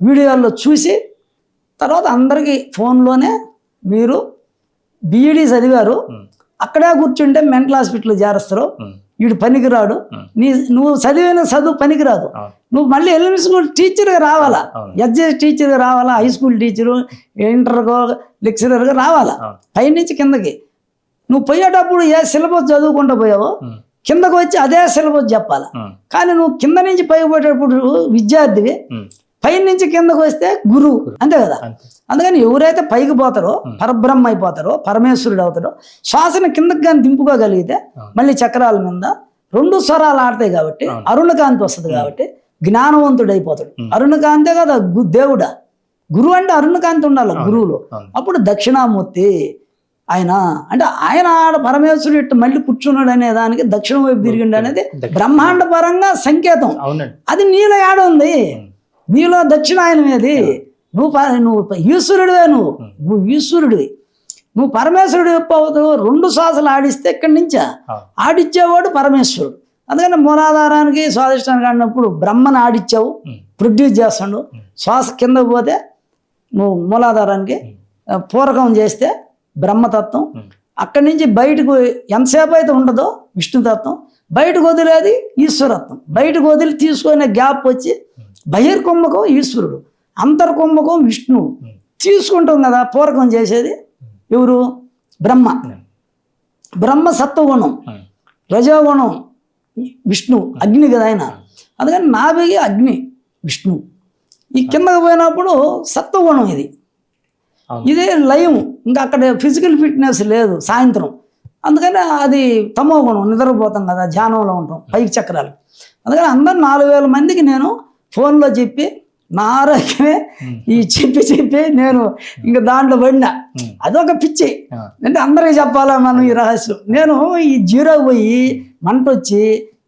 వీడియోల్లో చూసి, తర్వాత అందరికీ ఫోన్లోనే మీరు బీఈడీ చదివారు, అక్కడే కూర్చుంటే మెంటల్ హాస్పిటల్ చేరుస్తారు, వీడు పనికిరాడు, నువ్వు చదివిన చదువు పనికిరాదు, నువ్వు మళ్ళీ ఎలిమెంటరీ స్కూల్ టీచర్గా రావాలా, ఎస్జెస్ టీచర్గా రావాలా, హై స్కూల్ టీచరు, ఇంటర్గా లెక్చరర్గా రావాలా, పైనుంచి కిందకి. నువ్వు పోయేటప్పుడు ఏ సిలబస్ చదువుకుంటూ పోయావో కిందకు వచ్చి అదే సిలబస్ చెప్పాలా. కానీ నువ్వు కింద నుంచి పైకి పోయేటప్పుడు విద్యార్థివి, పై నుంచి కిందకు వస్తే గురువు, అంతే కదా. అందుకని ఎవరైతే పైకి పోతారో పరబ్రహ్మ అయిపోతారో, పరమేశ్వరుడు అవుతాడో, శ్వాసను కిందకి కానీ దింపుకోగలిగితే మళ్ళీ చక్రాల మీద 2 స్వరాలు ఆడతాయి కాబట్టి అరుణకాంతి వస్తుంది, కాబట్టి జ్ఞానవంతుడు అయిపోతాడు. అరుణకాంతే కదా దేవుడా, గురువు అంటే అరుణకాంతి ఉండాలి గురువులో. అప్పుడు దక్షిణామూర్తి ఆయన, అంటే ఆయన ఆడ పరమేశ్వరుడు ఇట్టు మళ్ళీ కూర్చున్నాడు అనే దానికి దక్షిణ వైపు తిరిగిండు అనేది బ్రహ్మాండ పరంగా సంకేతం. అది నీలో ఆడ ఉంది, నీలో దక్షిణాయనమేది. నువ్వు ఈశ్వరుడివే, నువ్వు ఈశ్వరుడివి, నువ్వు పరమేశ్వరుడు అవుతావు. 2 శ్వాసలు ఆడిస్తే ఇక్కడి నుంచా ఆడిచ్చేవాడు పరమేశ్వరుడు. అందుకని మూలాధారానికి స్వాదిష్టానికి ఆడినప్పుడు బ్రహ్మను ఆడిచ్చావు, ప్రొడ్యూస్ చేస్తాడు. శ్వాస కింద పోతే నువ్వు మూలాధారానికి పూరకం చేస్తే బ్రహ్మతత్వం, అక్కడి నుంచి బయటకు ఎంతసేపు అయితే ఉండదో విష్ణుతత్వం, బయటకు వదిలేది ఈశ్వరత్వం. బయటకు వదిలి తీసుకునే గ్యాప్ వచ్చి బహిర్కుంభకం ఈశ్వరుడు, అంతర్కుంభకం విష్ణువు. తీసుకుంటాం కదా పూరకం చేసేది ఎవరు, బ్రహ్మ. బ్రహ్మ సత్వగుణం, రజోగుణం విష్ణు, అగ్ని కదా ఆయన. అందుకని నాభికి అగ్ని విష్ణు. ఈ కిందకు పోయినప్పుడు సత్వగుణం, ఇదే లయం. ఇంకా అక్కడ ఫిజికల్ ఫిట్నెస్ లేదు సాయంత్రం, అందుకని అది తమో గుణం, నిద్రపోతాం కదా, ధ్యానంలో ఉంటాం, పైకి చక్రాలు. అందుకని అందరు 4000 మందికి నేను ఫోన్లో చెప్పి నా ఆరోగ్యమే ఈ చెప్పి నేను ఇంకా దాంట్లో పడినా. అదొక పిచ్చి, అంటే అందరికీ చెప్పాలా మనం ఈ రహస్యం. నేను ఈ జీరో పోయి మంట వచ్చి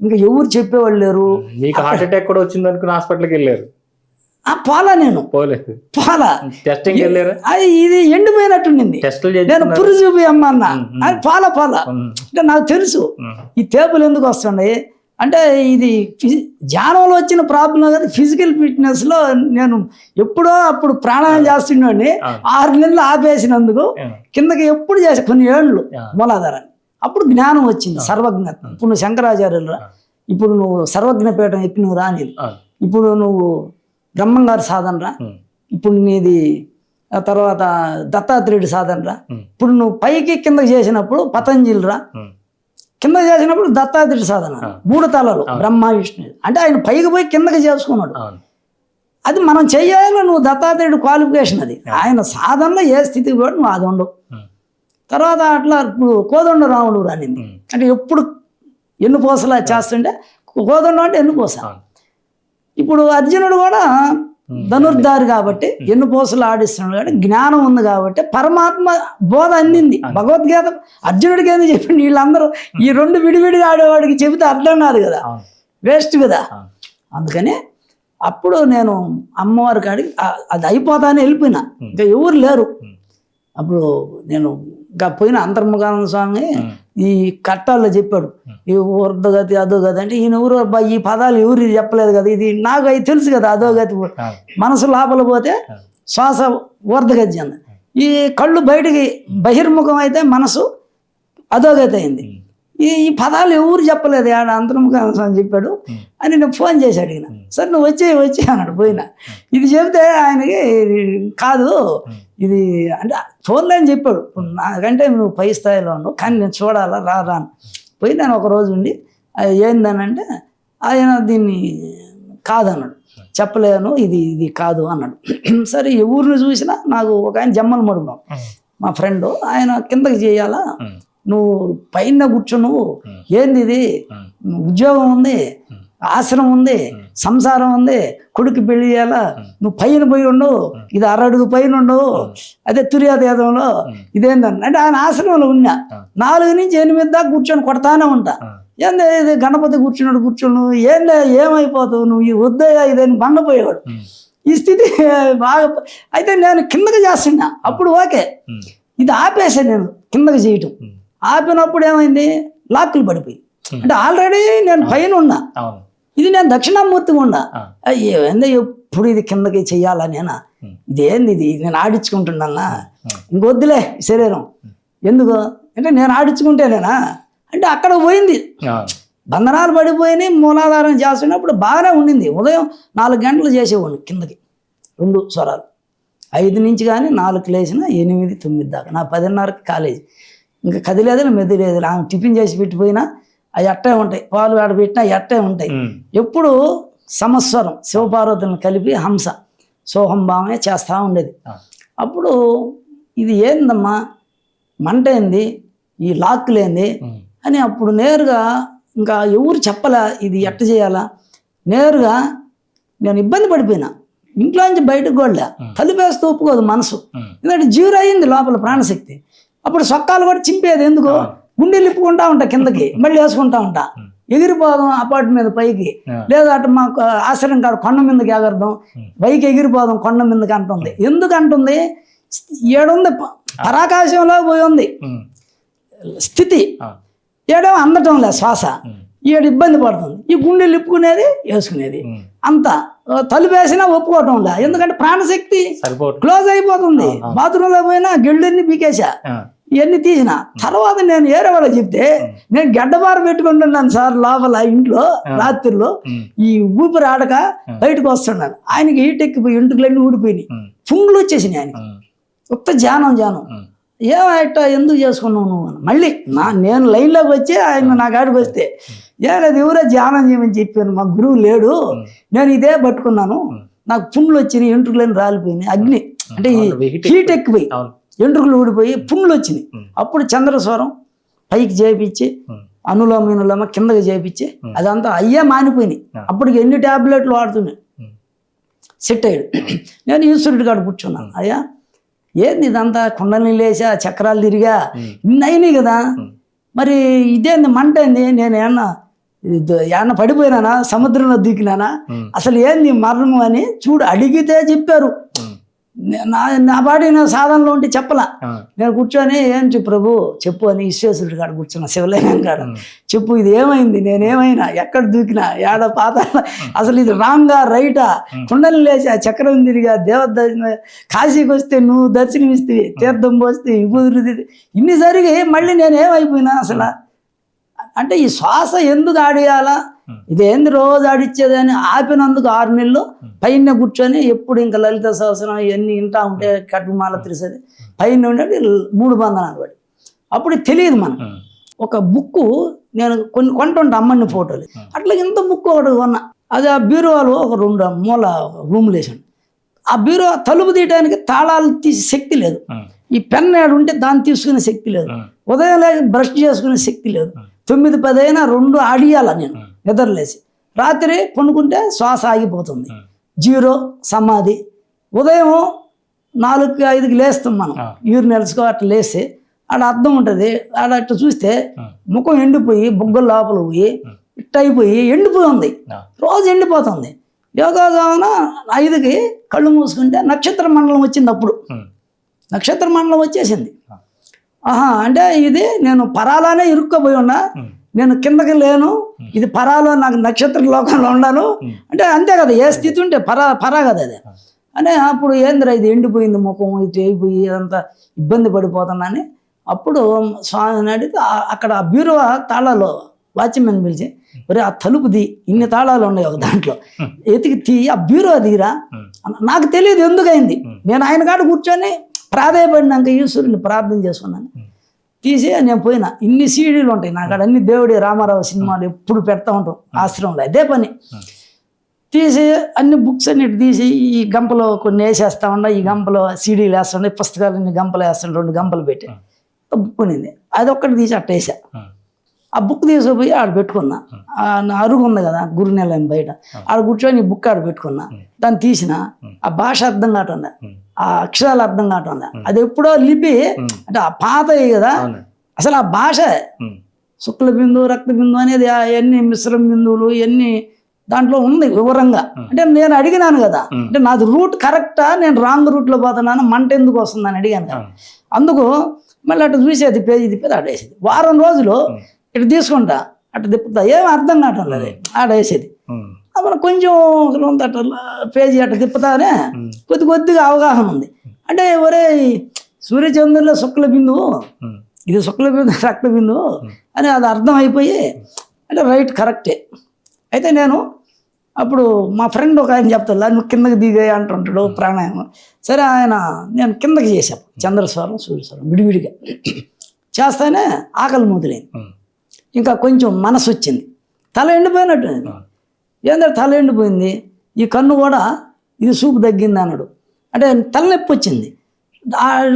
ఇంకా ఎవరు చెప్పేవాళ్ళు లేరు. మీకు హార్ట్ అటాక్ కూడా వచ్చింది అనుకుని హాస్పిటల్కి వెళ్ళారు? పోలా, నేను పోలా. అది ఇది ఎండిపోయినట్టుండింది, నేను పురు చూపి అమ్మ అన్న, అది పోలా. అంటే నాకు తెలుసు ఈ తేపులు ఎందుకు వస్తున్నాయి అంటే ఇది ధ్యానంలో వచ్చిన ప్రాబ్లం కదా. ఫిజికల్ ఫిట్నెస్లో నేను ఎప్పుడో అప్పుడు ప్రాణాయామం చేస్తుండే, 6 నెలలు ఆపేసినందుకు కిందకి ఎప్పుడు చేసా కొన్ని ఏళ్ళు మూలాధారాన్ని. అప్పుడు జ్ఞానం వచ్చింది, సర్వజ్ఞత్వం. ఇప్పుడు నువ్వు శంకరాచార్యులు రా, ఇప్పుడు నువ్వు సర్వజ్ఞపీఠం ఎక్కి నువ్వు రాని, ఇప్పుడు నువ్వు బ్రహ్మంగారి సాధన రా, ఇప్పుడు నీది తర్వాత దత్తాత్రేయుడి సాధన రా, ఇప్పుడు నువ్వు పైకి కిందకి చేసినప్పుడు పతంజలి రా, కింద చేసినప్పుడు దత్తాత్రేయుడి సాధన 3 తలలు బ్రహ్మ విష్ణు అంటే ఆయన పైకి పోయి కిందకి చేసుకున్నాడు. అవును. అది మనం చెయ్యాలి. నువ్వు దత్తాత్రేయుడు క్వాలిఫికేషన్ అది. ఆయన సాధనలో ఏ స్థితికి కూడా నువ్వు అది ఉండవు. తర్వాత అట్లా ఇప్పుడు కోదండ రాముడు రానింది అంటే ఎప్పుడు ఎన్నుపోసలా చేస్తుంటే కోదండం అంటే ఎన్నుపోస. ఇప్పుడు అర్జునుడు కూడా ధనుర్ధారి కాబట్టి ఎన్నుపోసలు ఆడిస్తున్నాడు కాబట్టి జ్ఞానం ఉంది కాబట్టి పరమాత్మ బోధ అందింది. భగవద్గీత అర్జునుడికి ఏంది చెప్పింది, వీళ్ళందరూ ఈ 2 విడివిడిగా ఆడేవాడికి చెబితే అర్థం కాదు కదా, వేస్ట్ కదా. అందుకని అప్పుడు నేను అమ్మవారి కాడికి అది అయిపోతానే వెళ్ళిపోయినా, ఇంకా ఎవరు లేరు. అప్పుడు నేను ఇంకా పోయిన అంతర్ముఖానంద స్వామి ఈ కట్టాల్లో చెప్పాడు, ఈ ఊర్ధగతి అధోగతి అంటే ఈయన ఎవరు ఈ పదాలు ఎవరు చెప్పలేదు కదా, ఇది నాకు అవి తెలుసు కదా. అధోగతి మనసు లోపల పోతే శ్వాస ఊర్ధగతి చెంది, ఈ కళ్ళు బయటికి బహిర్ముఖం అయితే మనసు అధోగతి అయింది. ఈ పదాలు ఎవరు చెప్పలేదు, ఆడ అంతర్ముఖానంద స్వామి చెప్పాడు అని నేను ఫోన్ చేసి అడిగిన. సరే నువ్వు వచ్చే అన్నాడు. పోయినా ఇది చెబితే ఆయనకి కాదు ఇది అంటే ఫోన్లో అని చెప్పాడు, నాకంటే నువ్వు పై స్థాయిలో ఉండవు కానీ నేను చూడాలా రాను. పోయి నేను ఒక రోజు ఉండి ఏందనంటే ఆయన దీన్ని కాదన్నాడు, చెప్పలేను ఇది కాదు అన్నాడు. సరే ఎవరిని చూసినా నాకు ఒక ఆయన జమ్మల మడుగున్నాం మా ఫ్రెండ్, ఆయన కిందకి చేయాలా, నువ్వు పైన కూర్చో, నువ్వు ఏంది ఇది ఉద్యోగం ఉంది, ఆశ్రమం ఉంది, సంసారం ఉంది, కొడుకు పెళ్లి చేయాలా, నువ్వు పైన పోయి ఉండవు, ఇది 6 అడుగు పైన ఉండవు, అదే తుర్యాదేదంలో ఇదేందని అంటే ఆయన ఆశ్రమంలో ఉన్నా 4 నుంచి 8 దాకా కూర్చొని కొడతానే ఉంటా. ఏంది ఇది గణపతి కూర్చొని నువ్వు ఏందే ఏమైపోతావు నువ్వు, ఈ వద్దయ్యా ఇదని బండపోయేవాడు. ఈ స్థితి బాగా అయితే నేను కిందకి చేస్తున్నా. అప్పుడు ఓకే ఇది ఆపేసాను నేను కిందకి చేయటం. ఆపినప్పుడు ఏమైంది, లాక్కులు పడిపోయి అంటే ఆల్రెడీ నేను పైన ఉన్నా, ఇది నేను దక్షిణామూర్తిగా ఉన్నా. ఏందో ఎప్పుడు ఇది కిందకి చెయ్యాలా, నేనా ఇదేంది ఇది నేను ఆడించుకుంటున్నా, ఇంకొద్దులే శరీరం ఎందుకు అంటే నేను ఆడించుకుంటేనేనా అంటే అక్కడ పోయింది, బంధనాలు పడిపోయినాయి. మూలాధారం చేస్తున్నప్పుడు బాగానే ఉండింది. ఉదయం 4 గంటలు చేసేవాడిని కిందకి 2 స్వరాలు, 5 నుంచి కానీ 4 లేచిన 8, 9 దాకా. నా 10:30కి కాలేజీ, ఇంకా కదిలేదు మెది లేదు. ఆమె టిఫిన్ చేసి పెట్టిపోయినా అవి అట్టే ఉంటాయి, పాలు ఆడబెట్టినా అవి అట్టే ఉంటాయి. ఎప్పుడు సమస్వరం శివపార్వతులను కలిపి హంస సోహం భావమే చేస్తూ ఉండేది. అప్పుడు ఇది ఏందమ్మా మంట ఏంది, ఈ లాక్కులేంది అని అప్పుడు నేరుగా ఇంకా ఎవరు చెప్పలా ఇది ఎట్ట చేయాలా. నేరుగా నేను ఇబ్బంది పడిపోయినా, ఇంట్లో నుంచి బయటకు కూడా తలుపేస్తూ ఒప్పుకోదు మనసు, ఎందుకంటే జీరో అయింది లోపల ప్రాణశక్తి. అప్పుడు సొక్కాలు కూడా చింపేది, ఎందుకు గుండెలు ఇప్పుకుంటా ఉంటా కిందకి, మళ్ళీ వేసుకుంటా ఉంటా, ఎగిరిపోదాం అపార్ట్మెంట్ పైకి, లేదా అటు మాకు ఆశ్రయం కాదు కొండ మీదకి ఎగరదాం, పైకి ఎగిరిపోదాం కొండ మీదకి అంటుంది. ఎందుకు అంటుంది, ఏడుంది పరాకాశంలో పోయి ఉంది స్థితి, ఏడో అందటం లేదు శ్వాస, ఏడు ఇబ్బంది పడుతుంది. ఈ గుండెలు ఇప్పుకునేది వేసుకునేది అంతా తలుపేసినా ఒప్పుకోవటం లే, ఎందుకంటే ప్రాణశక్తి క్లోజ్ అయిపోతుంది. బాత్రూంలో పోయినా గెళ్ళెన్ని పీకేసా, ఇవన్నీ తీసిన తర్వాత నేను ఏరే వాళ్ళు చెప్తే నేను గడ్డబార పెట్టుకుంటున్నాను సార్ లోపల ఇంట్లో రాత్రిలో, ఈ ఊపిరి ఆడక బయటకు వస్తున్నాను. ఆయనకి హీట్ ఎక్కిపోయి ఇంటికి ఊడిపోయినాయి, పుంగులు వచ్చేసినాయి ఆయనకి. ఉత్త జానం ఏమైట ఎందుకు చేసుకున్నావు నువ్వు అని మళ్ళీ నేను లైన్లోకి వచ్చి ఆయన నా కాడికి వస్తే ఏలేదు ఎవరో ధ్యానం చేయమని చెప్పాను, మా గురువు లేడు, నేను ఇదే పట్టుకున్నాను, నాకు పుండ్లు వచ్చినాయి, ఎంట్రుకలని రాలిపోయినాయి, అగ్ని అంటే హీట్ ఎక్కిపోయి ఎంట్రుకలు ఊడిపోయి పుండ్లు వచ్చినాయి. అప్పుడు చంద్రస్వరం పైకి చేయించి అనులోమ కిందకి చేయించి అదంతా అయ్యే మానిపోయినాయి. అప్పటికి ఎన్ని ట్యాబ్లెట్లు వాడుతున్నాయి, సెట్ అయ్యాడు. నేను ఈశ్వరుడి కాడ కూర్చున్నాను, అయ్యా ఏంది ఇదంతా కుండల్ని లేచా చక్రాలు తిరిగా ఇన్ని అయినాయి కదా, మరి ఇదేంది మంట ఏంది, నేను ఏమన్నా పడిపోయినానా, సముద్రంలో దూకినానా, అసలు ఏంది మరణం అని చూడు అడిగితే చెప్పారు. నా బాడీ నా సాధనలో ఉంటే చెప్పలా. నేను కూర్చొని ఏంటి ప్రభు చెప్పు అని విశ్వేశ్వరుడి కాడ కూర్చున్నా, శివలింగం కాడ చెప్పు ఇది ఏమైంది, నేనేమైనా ఎక్కడ దూకినా ఏడ పాత, అసలు ఇది రాంగా రైటా, కుండలు లేచా చక్రం తిరిగా దేవత కాశీకి వస్తే నువ్వు దర్శనమిస్తే తీర్థం పోస్తే విభూతి ఇన్ని జరిగి మళ్ళీ నేను ఏమైపోయినా అసలు అంటే ఈ శ్వాస ఎందుకు ఆడియాలా, ఇదేంది రోజు ఆడిచ్చేది అని ఆపినందుకు 6 నెలలు పైన కూర్చొని ఎప్పుడు ఇంకా లలిత సహస్రం ఇవన్నీ వింటా ఉంటే కట్టుమాల తెలిసేది పైన ఉండే 3 బంధనాలు పడి. అప్పుడు తెలియదు మనకు. ఒక బుక్కు నేను కొన్ని కొంటుంటా అమ్మని ఫోటోలు. అట్లా ఇంత బుక్ ఒకటి కొన్నా. అది ఆ బీరువాలో ఒక 2 మూల రూములు వేసాను. ఆ బీరువా తలుపు తీయడానికి తాళాలు తీసే శక్తి లేదు. ఈ పెన్ ఏడు ఉంటే దాన్ని తీసుకునే శక్తి లేదు. ఉదయం లేక బ్రష్ చేసుకునే శక్తి లేదు. 9-10 అయినా 2 ఆడియాల నేను నిద్రలేసి. రాత్రి పండుకుంటే శ్వాస ఆగిపోతుంది. 0 సమాధి. ఉదయం 4-5కి లేస్తాం మనం, యూరిన్ నెలసుకో అట్లా లేసి ఆడ అద్దం ఉంటుంది. ఆడ అట్లా చూస్తే ముఖం ఎండిపోయి బుగ్గలు లోపల పోయి ఇట్ట అయిపోయి ఎండిపోయి ఉంది. రోజు ఎండిపోతుంది. యోగాగాన 5కి కళ్ళు మూసుకుంటే నక్షత్ర మండలం వచ్చింది. అప్పుడు నక్షత్ర మండలం వచ్చేసింది. అంటే ఇది నేను పరాలానే ఇరుక్కోపోయి ఉన్నా, నేను కిందకి లేను, ఇది పరాలో నాకు నక్షత్ర లోకంలో ఉన్నాను అంటే అంతే కదా. ఏ స్థితి ఉంటే పరా కదా అది. అంటే అప్పుడు ఏందిరా ఇది ఎండిపోయింది ముఖం, ఇది అయిపోయి అంతా ఇబ్బంది పడిపోతున్నాని అప్పుడు స్వామిని అడిగితే అక్కడ ఆ బీరువా తాళాలు వాచ్మెన్ పిలిచి, ఒరే ఆ తలుపుది ఇన్ని తాళాలు ఉన్నాయి ఒక దాంట్లో, ఎతికి తీ ఆ బీరువా తీరా. నాకు తెలియదు ఎందుకైంది. నేను ఆయన కాడ కూర్చొని ప్రాధాయపడినాక ఈశ్వరుని ప్రార్థన చేసుకున్నాను. తీసి నేను పోయినా. ఇన్ని సీడీలు ఉంటాయి నాకు అక్కడ, అన్ని దేవుడి రామారావు సినిమాలు ఎప్పుడు పెడతా ఉంటాం ఆశ్రమంలో, అదే పని. తీసి అన్ని బుక్స్ అన్నిటి తీసి ఈ గంపలో కొన్ని వేసేస్తా ఉండ, ఈ గంపలో సీడీలు వేస్తుండే, పుస్తకాలు ఇన్ని గంపలు వేస్తుండే, 2 గంపలు పెట్టి బుక్ ఉన్నింది. అది ఒక్కటి తీసి అట్ట వేసా. ఆ బుక్ తీసుకుపోయి ఆడ పెట్టుకున్నా. నా అరుగు ఉంది కదా గురునిలయం బయట, ఆడ కూర్చొని ఈ బుక్ ఆడ పెట్టుకున్నా. దాన్ని తీసిన ఆ భాష అర్థం కావటం, ఆ అక్షరాలు అర్థం కావటం. అది ఎప్పుడో లిపి అంటే ఆ పాత కదా, అసలు ఆ భాష శుక్ల బిందువు రక్త బిందువు అనేది ఎన్ని మిశ్రమ బిందువులు ఎన్ని దాంట్లో ఉంది వివరంగా. అంటే నేను అడిగినాను కదా, అంటే నాది రూట్ కరెక్టా, నేను రాంగ్ రూట్లో పోతున్నాను, మంట ఎందుకు వస్తుందని అడిగాను కదా. అందుకు మళ్ళీ అటు చూసేది పేజీ తిప్పేది ఆడేసేది. వారం రోజులు ఇటు తీసుకుంటా అటు తిప్పుతా, ఏం అర్థం కావటం లేదు ఆడేసేది. అప్పుడు కొంచెం అట్లా పేజీ అట్లా తిప్పుతానే కొద్దిగా అవగాహన ఉంది. అంటే ఒరే సూర్యచంద్రుల్లో శుక్ల బిందువు, ఇది శుక్ల బిందువు రక్త బిందువు అని అది అర్థం అయిపోయి అంటే రైట్ కరెక్టే. అయితే నేను అప్పుడు మా ఫ్రెండ్ ఒక ఆయన చెప్తా, నువ్వు కిందకి దిగే అంటుంటాడు ప్రాణాయామం. సరే నేను కిందకి చేశాను చంద్రస్వరం సూర్యస్వరం విడివిడిగా చేస్తానే ఆకలి మొదలైంది. ఇంకా కొంచెం మనసు వచ్చింది, తల ఎండిపోయినట్టు. ఏంటంటే తల ఎండిపోయింది, ఈ కన్ను కూడా ఇది చూపు తగ్గింది అన్నాడు. అంటే తలనొప్పి వచ్చింది.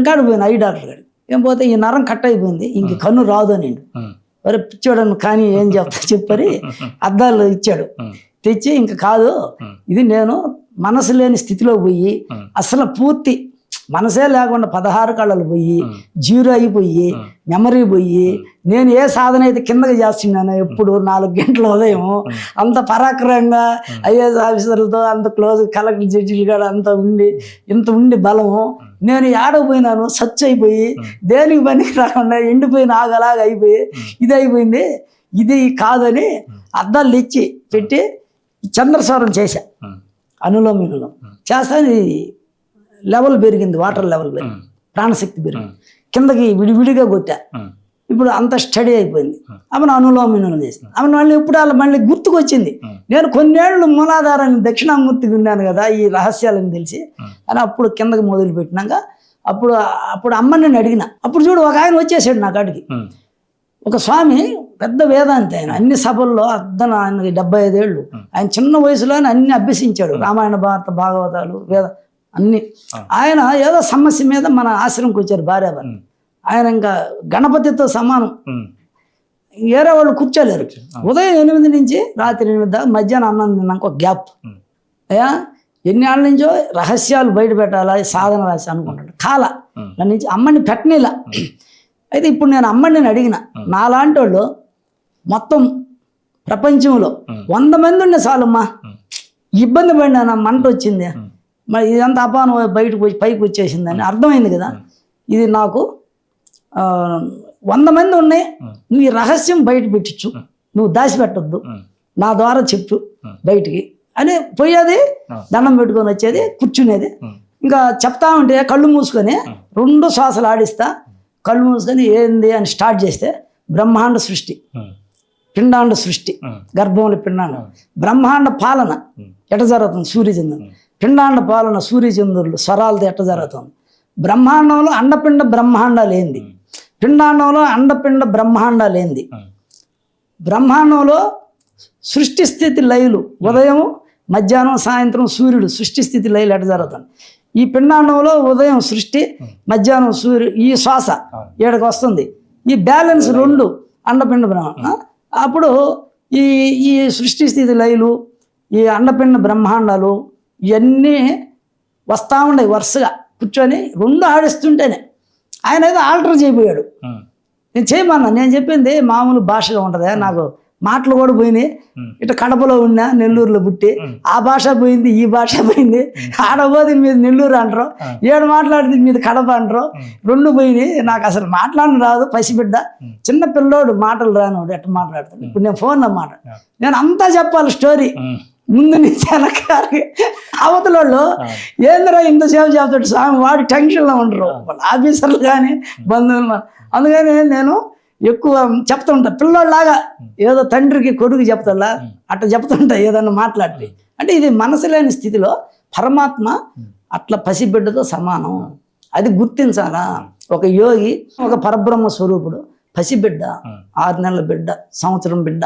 కాడిపోయింది ఐ డాక్టర్ గారు. ఏం పోతే ఈ నరం కట్ అయిపోయింది, ఇంక కన్ను రాదు అని. మరి పిచ్చాడని కానీ ఏం చెప్తా చెప్పని అద్దాలు ఇచ్చాడు. తెచ్చి ఇంకా కాదు ఇది నేను మనసు లేని స్థితిలో పోయి అసలు పూర్తి మనసే లేకుండా 16 కళలు పోయి 0 అయిపోయి మెమరీ పోయి నేను ఏ సాధన అయితే కిందకి చేస్తున్నాను ఎప్పుడు 4 గంటల ఉదయం అంత పరాక్రమంగా ఐఏఎస్ ఆఫీసర్లతో అంత క్లోజ్ కలెక్టర్ జడ్జిలు కూడా అంత ఉండి బలము నేను ఏడకపోయినాను సచ్ అయిపోయి దేనికి పనికి రాకుండా ఎండిపోయిన ఆగలాగా అయిపోయి ఇది అయిపోయింది, ఇది కాదని అద్దాలు తెచ్చి పెట్టి చంద్రస్వరం చేశా. అనులోమ విలోమం చేస్తాను, లెవెల్ పెరిగింది, వాటర్ లెవెల్ పెరిగింది, ప్రాణశక్తి పెరిగింది, కిందకి విడివిడిగా కొట్టా. ఇప్పుడు అంత స్టడీ అయిపోయింది. ఆమెను అనులోమ విలోమం చేసింది. ఆమెను మళ్ళీ ఇప్పుడు మళ్ళీ గుర్తుకొచ్చింది. నేను కొన్నేళ్ళు మూలాధారాన్ని దక్షిణామూర్తికి ఉన్నాను కదా ఈ రహస్యాలని తెలిసి అని అప్పుడు కిందకి మొదలు పెట్టినాక అప్పుడు అమ్మని అడిగిన. అప్పుడు చూడు ఒక ఆయన వచ్చేసాడు నా కాడికి, ఒక స్వామి పెద్ద వేదాంతి. ఆయన అన్ని సభల్లో ఆయనకి 75 ఏళ్ళు. ఆయన చిన్న వయసులోనే అన్ని అభ్యసించాడు, రామాయణ భారత భాగవతాలు వేద అన్ని. ఆయన ఏదో సమస్య మీద మన ఆశ్రమంకి వచ్చారు భార్యాభర్త. ఆయన ఇంకా గణపతితో సమానం, వేరే వాళ్ళు కూర్చోలేరు. ఉదయం 8 నుంచి రాత్రి 8 దాకా మధ్యాహ్నం అన్నం తిన్నాక ఒక గ్యాప్. అయ్యా ఎన్నేళ్ళ నుంచో రహస్యాలు బయట పెట్టాలా సాధన రాసి అనుకుంటాడు. కాల దాని నుంచి అమ్మని పెట్టనేలా. అయితే ఇప్పుడు నేను అమ్మని అడిగిన, నాలాంటి వాళ్ళు మొత్తం ప్రపంచంలో 100 మంది ఉండే చాలమ్మా, ఇబ్బంది పడినా మంట వచ్చింది, మరి ఇదంతా అపానం బయటకు వచ్చి పైకి వచ్చేసిందని అర్థమైంది కదా. ఇది నాకు 100 మంది ఉన్నాయి, నువ్వు ఈ రహస్యం బయట పెట్టించు, నువ్వు దాచిపెట్టద్దు, నా ద్వారా చెప్పు బయటికి అని పోయేది. దండం పెట్టుకొని వచ్చేది, కూర్చునేది. ఇంకా చెప్తా ఉంటే కళ్ళు మూసుకొని 2 శ్వాసలు ఆడిస్తా, కళ్ళు మూసుకొని ఏంది అని స్టార్ట్ చేస్తే బ్రహ్మాండ సృష్టి, పిండాండ సృష్టి, గర్భంలో పిండాండం, బ్రహ్మాండ పాలన ఎట జరుగుతుంది, సూర్యచంద్రుడు పిండాండ పాలన, సూర్యచంద్రులు స్వరాలతో ఎట్ట జరుగుతుంది, బ్రహ్మాండంలో అండపిండ బ్రహ్మాండాలు ఏంది, పిండాండంలో అండపిండ బ్రహ్మాండాలు ఏంది, బ్రహ్మాండంలో సృష్టి స్థితి లయలు ఉదయం మధ్యాహ్నం సాయంత్రం సూర్యుడు సృష్టి స్థితి లయలు ఎట్లా జరుగుతుంది. ఈ పిండాండంలో ఉదయం సృష్టి మధ్యాహ్నం సూర్యుడు ఈ శ్వాస ఏడకి వస్తుంది. ఈ బ్యాలెన్స్ రెండు అండపిండ బ్రహ్మాండం. అప్పుడు ఈ ఈ సృష్టి స్థితి లయలు ఈ అండపిండ బ్రహ్మాండాలు ఇవన్నీ వస్తూ ఉన్నాయి వరుసగా కూర్చొని రెండు ఆడిస్తుంటేనే ఆయన ఏదో ఆల్టర్ చేయబోయాడు. నేను చేయమన్నా, నేను చెప్పింది మామూలు భాషగా ఉంటుంది. నాకు మాటలు కూడా పోయినాయి. ఇట్లా కడపలో ఉన్నా, నెల్లూరులో పుట్టి ఆ భాష పోయింది, ఈ భాష పోయింది. ఆడపోతే మీద నెల్లూరు అంటారు, ఏడు మాట్లాడితే మీద కడప అంటారు, రెండు పోయినాయి. నాకు అసలు మాట్లాడడం రాదు, పసిబిడ్డ చిన్న పిల్లోడు మాటలు రానివాడు ఎట్లా మాట్లాడతాడు. ఇప్పుడు నేను ఫోన్లో నేను అంతా చెప్పాలి స్టోరీ ముందు నుంచి వెనకాలి. అవతల వాళ్ళు ఏంద్రా ఇంతసేపు చెప్తాడు స్వామి, వాడి టెన్షన్లో ఉండరు వాళ్ళ ఆఫీసర్లు కానీ బంధువులు. అందుకని నేను ఎక్కువ చెప్తుంటా పిల్లోళ్ళలాగా, ఏదో తండ్రికి కొడుకు చెప్తాడా అట్లా చెప్తుంటా ఏదన్నా మాట్లాడి. అంటే ఇది మనసు లేని స్థితిలో పరమాత్మ అట్లా పసిబిడ్డతో సమానం, అది గుర్తించాలా. ఒక యోగి ఒక పరబ్రహ్మ స్వరూపుడు, పసిబిడ్డ 6 నెలల బిడ్డ, సంవత్సరం బిడ్డ,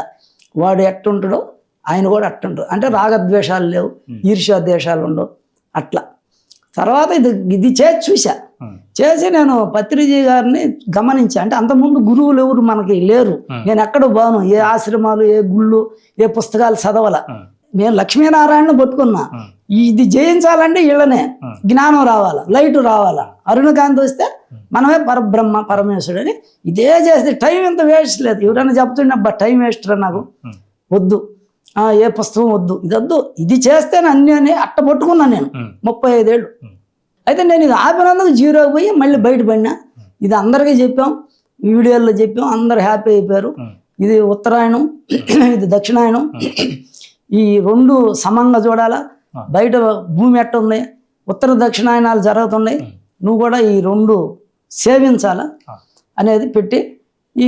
వాడు ఎట్టుంటాడో ఆయన కూడా అట్టుంటాడు. అంటే రాగద్వేషాలు లేవు, ఈర్ష్యా ద్వేషాలు ఉండవు అట్లా. తర్వాత ఇది చేసి నేను పత్రిజీ గారిని గమనించా. అంటే అంతకుముందు గురువులు ఎవరు మనకి లేరు, నేను ఎక్కడ బాను, ఏ ఆశ్రమాలు, ఏ గుళ్ళు, ఏ పుస్తకాలు చదవాల. నేను లక్ష్మీనారాయణను పట్టుకున్నా. ఇది జయించాలంటే వీళ్ళనే జ్ఞానం రావాలా, లైట్ రావాలా, అరుణకాంతి వస్తే మనమే పరబ్రహ్మ పరమేశ్వరుడు అని ఇదే చేస్తే టైం ఎంత వేస్ట్ లేదు. ఎవరైనా చెప్తుండే అబ్బా టైం వేస్ట్ రా, నాకు వద్దు, ఏ పుస్తకం వద్దు, ఇది వద్దు, ఇది చేస్తేనే అన్నీ అని అట్ట పట్టుకున్నా నేను 35 ఏళ్ళు. అయితే నేను ఇది ఆపినందుకు 0 పోయి మళ్ళీ బయటపడినా. ఇది అందరికీ చెప్పాం, వీడియోల్లో చెప్పాం, అందరు హ్యాపీ అయిపోయారు. ఇది ఉత్తరాయణం, ఇది దక్షిణాయనం, ఈ రెండు సమంగా చూడాలా. బయట భూమి ఎట్ట ఉంది, ఉత్తర దక్షిణాయనాలు జరుగుతున్నాయి, నువ్వు కూడా ఈ రెండు సేవించాలా అనేది పెట్టి,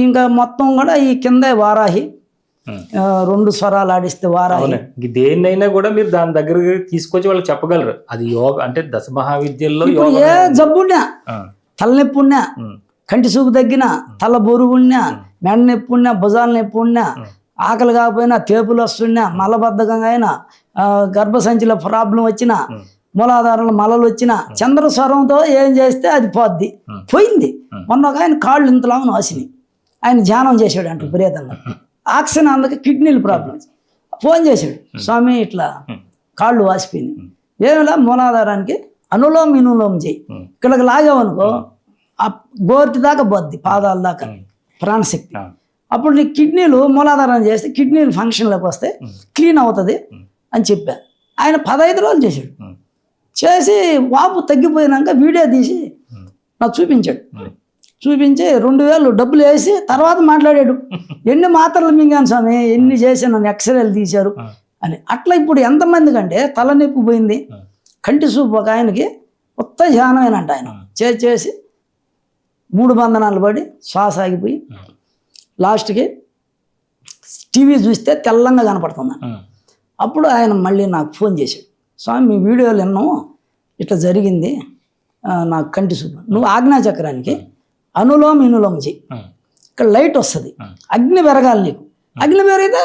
ఇంకా మొత్తం కూడా ఈ కింద వారాహి 2 స్వరాలు ఆడిస్తే వారాహి. దేన్నైనా కూడా మీరు దాని దగ్గర తీసుకొచ్చి వాళ్ళకి చెప్పగలరు. అది యోగ అంటే దశ మహావిద్యల్లో ఏ జబ్బున్నా, తలనొప్పి ఉన్నా, కంటి చూపు తగ్గినా, తల బొరుగున్నా, మెడ నొప్పి ఉన్నా, భుజాల నొప్పి ఉన్నా, ఆకలి కాకపోయినా, తేపులు వస్తున్నా, మలబద్ధకంగా అయినా, గర్భసంచిలో ప్రాబ్లం వచ్చినా, మూలాధారంలో మలలు వచ్చినా, చంద్రస్వరంతో ఏం చేస్తే అది పోద్ది. పోయింది. మొన్న ఒక ఆయన కాళ్ళు ఇంతలా వాసినాయి, ఆయన ధ్యానం చేశాడు అంట విపరీతంగా. ఆక్సిజన్ అందుకే కిడ్నీలు ప్రాబ్లం. ఫోన్ చేశాడు, స్వామి ఇట్లా కాళ్ళు వాసిపోయింది, ఏమిలా మూలాధారానికి అనులోమ వినులోమ చేయి, ఇక్కడికి లాగావనుకో ఆ గోర్టి దాకా పోద్ది, పాదాల దాకా ప్రాణశక్తి. అప్పుడు నీ కిడ్నీలు మూలాధారం చేస్తే కిడ్నీలు ఫంక్షన్లోకి వస్తే క్లీన్ అవుతుంది అని చెప్పా. ఆయన 15 రోజులు చేశాడు. చేసి వాపు తగ్గిపోయినాక వీడియో తీసి నాకు చూపించాడు. చూపించి 2000 డబ్బులు వేసి తర్వాత మాట్లాడాడు, ఎన్ని మాత్రలు మింగాను స్వామి, ఎన్ని చేసి నన్ను ఎక్స్రేలు తీశారు అని. అట్లా ఇప్పుడు ఎంతమంది కంటే తలనొప్పి పోయింది, కంటి చూపు ఒక ఆయనకి కొత్త ధ్యానమేనంట. ఆయన చేసి 3 బంధనాలు పడి శ్వాస ఆగిపోయి లాస్ట్కి టీవీ చూస్తే తెల్లంగా కనపడుతుంది. అప్పుడు ఆయన మళ్ళీ నాకు ఫోన్ చేశాడు, స్వామి మీ వీడియోలు విన్నాము, ఇట్లా జరిగింది, నాకు కంటి చూపు, నువ్వు ఆజ్ఞాచక్రానికి అనులోమ వినులోమ చెయ్యి, ఇక్కడ లైట్ వస్తుంది, అగ్ని పెరగాలి నీకు, అగ్ని పెరిగితే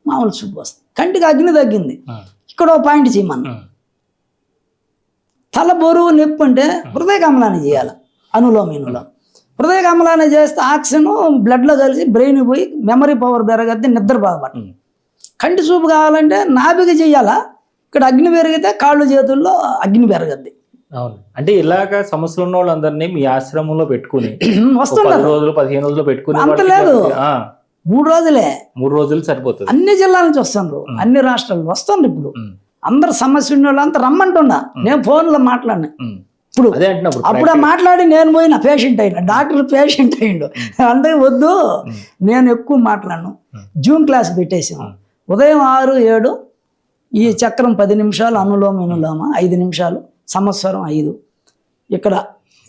మామూలు చూపు వస్తుంది, కంటికి అగ్ని తగ్గింది, ఇక్కడ ఒక పాయింట్ చేయమన్నా. తల బరువు నొప్పి అంటే హృదయ కమలాన్ని చేయాలి, అనులోమ వినులోమ. హృదయ కమలాన్ని చేస్తే ఆక్సిజన్ బ్లడ్లో కలిసి బ్రెయిన్ పోయి మెమరీ పవర్ పెరగద్ది, నిద్ర బాగుపడుతుంది. కంటి చూపు కావాలంటే నాభికి చెయ్యాలా, ఇక్కడ అగ్ని పెరిగితే కాళ్ళు చేతుల్లో అగ్ని పెరగద్ది. అవును, అంటే ఇలాగ సమస్యలు ఉన్న వాళ్ళందరినీ మీ ఆశ్రమంలో పెట్టుకుని వస్తున్నారు 10 రోజులు 15 రోజులు పెట్టుకుని. అంత లేదు, 3 రోజులే, 3 రోజులు సరిపోతుంది. అన్ని జిల్లాల నుంచి వస్తున్నారు, అన్ని రాష్ట్రాలు వస్తున్నారు. ఇప్పుడు అందరు సమస్య ఉన్న వాళ్ళు అంతా రమ్మంటున్నా, నేను ఫోన్లో మాట్లాడినా. ఇప్పుడు అప్పుడే మాట్లాడి నేను పోయిన పేషెంట్ అయినా, డాక్టర్ పేషెంట్ అయ్యిండు. అంటే వద్దు, నేను ఎక్కువ మాట్లాడను. జూమ్ క్లాస్ పెట్టేసాం, ఉదయం 6, 7 ఈ చక్రం 10 నిమిషాలు, అనులోమ వినులోమ 5 నిమిషాలు, సంవత్సరం 5. ఇక్కడ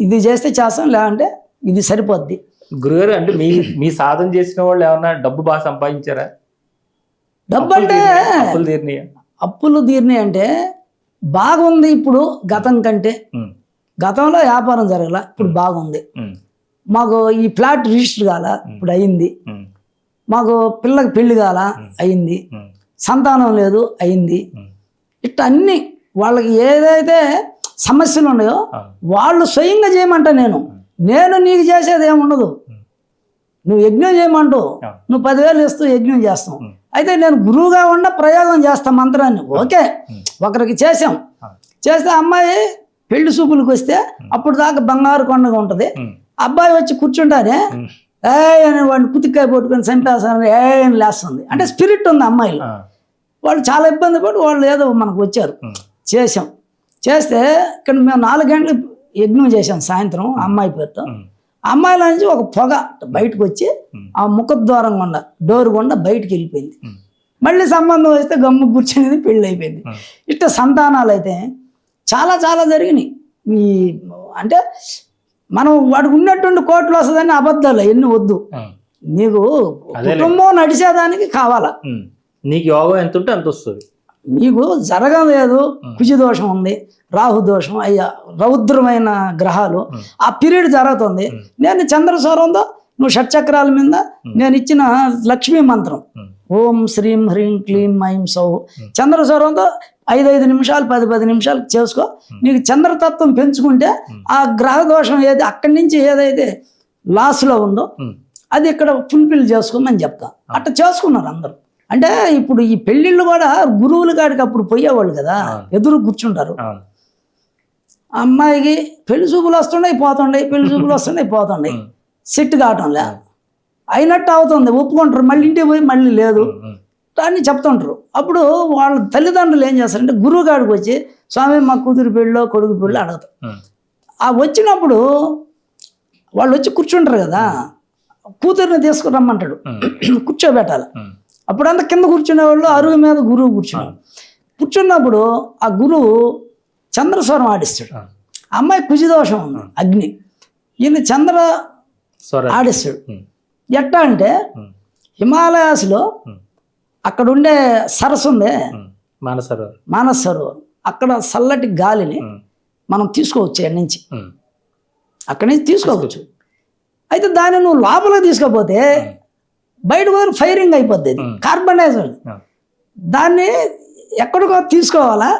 ఇది చేస్తే చేస్తాం, లేదంటే ఇది సరిపోద్ది. గురుగారు, అంటే మీ సాధన చేసిన వాళ్ళు ఏమన్నా డబ్బు బాగా సంపాదించారా? డబ్బు అంటే అప్పులు తీరినాయి అంటే బాగుంది. ఇప్పుడు గతం కంటే గతంలో వ్యాపారం జరగల, ఇప్పుడు బాగుంది. మాకు ఈ ఫ్లాట్ రిజిస్టర్ కాల, ఇప్పుడు అయింది. మాకు పిల్లకి పెళ్లి కాల అయింది, సంతానం లేదు అయింది. ఇట్లా అన్ని వాళ్ళకి ఏదైతే సమస్యలు ఉన్నాయో వాళ్ళు స్వయంగా చేయమంటా. నేను నీకు చేసేది ఏముండదు. నువ్వు యజ్ఞం చేయమంటూ నువ్వు 10,000 ఇస్తూ యజ్ఞం చేస్తావు. అయితే నేను గురువుగా ఉన్న ప్రయోగం చేస్తాను మంత్రాన్ని. ఓకే, ఒకరికి చేస్తే అమ్మాయి పెళ్లి చూపులకు వస్తే అప్పుడు దాకా బంగారు కొండగా ఉంటుంది. అబ్బాయి వచ్చి కూర్చుంటానే అని వాడిని పుతికాయ పట్టుకొని చంపేస్తాను అని లేస్తుంది. అంటే స్పిరిట్ ఉంది అమ్మాయిలు. వాళ్ళు చాలా ఇబ్బంది పడి వాళ్ళు ఏదో మనకు వచ్చారు. చేస్తే ఇక్కడ మేము 4 గంటలు యజ్ఞం చేసాం సాయంత్రం అమ్మాయి పేరుతో. అమ్మాయిల నుంచి ఒక పొగ బయటకు వచ్చి ఆ ముఖద్వారం గుండా డోర్ గుండా బయటకు వెళ్ళిపోయింది. మళ్ళీ సంబంధం వస్తే గమ్ము కూర్చునేది, పెళ్ళి అయిపోయింది. ఇట్లా సంతానాలు అయితే చాలా చాలా జరిగినాయి. అంటే మనం వాడికి ఉన్నటువంటి కోట్లు వస్తుందని అబద్ధాలు ఎన్ని వద్దు. నీకు కుటుంబం నడిచేదానికి కావాలా. నీకు యోగం ఎంత ఉంటే అంత వస్తుంది. మీకు జరగలేదు, కుజి దోషం ఉంది, రాహు దోషం, అయ్యా రౌద్రమైన గ్రహాలు, ఆ పీరియడ్ జరుగుతుంది. నేను చంద్రస్వరంతో నువ్వు షట్చక్రాల మీద నేను ఇచ్చిన లక్ష్మీ మంత్రం ఓం శ్రీం హ్రీం క్లీం ఐం సౌ చంద్రస్వరంతో 5 నిమిషాలు 10 నిమిషాలు చేసుకో. నీకు చంద్రతత్వం పెంచుకుంటే ఆ గ్రహ దోషం ఏది అక్కడి నుంచి ఏదైతే లాస్లో ఉందో అది ఇక్కడ ఫుల్ఫిల్ చేసుకోమని చెప్తా. అట్లా చేసుకున్నారు అందరూ. అంటే ఇప్పుడు ఈ పెళ్ళిళ్ళు కూడా గురువుల కాడికి అప్పుడు పోయేవాళ్ళు కదా, ఎదురు కూర్చుంటారు. అమ్మాయికి పెళ్లి చూపులు వస్తున్నాయి పోతుండయి, పెళ్లి చూపులు వస్తున్నాయి పోతుండయి, సెట్ కావటంలే, అయినట్టు అవుతుంది, ఒప్పుకుంటారు. మళ్ళీ ఇంటికి పోయి మళ్ళీ లేదు అని చెప్తుంటారు. అప్పుడు వాళ్ళ తల్లిదండ్రులు ఏం చేస్తారంటే గురువు కాడికి వచ్చి స్వామి మా కూతురు పెళ్ళో కొడుకు పెళ్ళో అడగతారు. ఆ వచ్చినప్పుడు వాళ్ళు వచ్చి కూర్చుంటారు కదా, కూతురిని తీసుకురమ్మంటాడు, కూర్చోబెట్టాలి. అప్పుడంతా కింద కూర్చునేవాళ్ళు, అరుగు మీద గురువు కూర్చున్నప్పుడు ఆ గురువు చంద్రస్వరం ఆడిస్తాడు. అమ్మాయి కుజిదోషం ఉంది, అగ్ని, ఈయన చంద్ర ఆడిస్తాడు. ఎట్టా అంటే హిమాలయాస్లో అక్కడ ఉండే సరస్సు ఉందే మానస సరోవరం, అక్కడ చల్లటి గాలిని మనం తీసుకోవచ్చు, అక్కడి నుంచి తీసుకోవచ్చు. అయితే దాన్ని నువ్వు లోపలికి తీసుకోపోతే బయట వరకు ఫైరింగ్ అయిపోద్ది, అది కార్బన్ డైఆక్సైడ్. దాన్ని ఎక్కడికో తీసుకోవాలా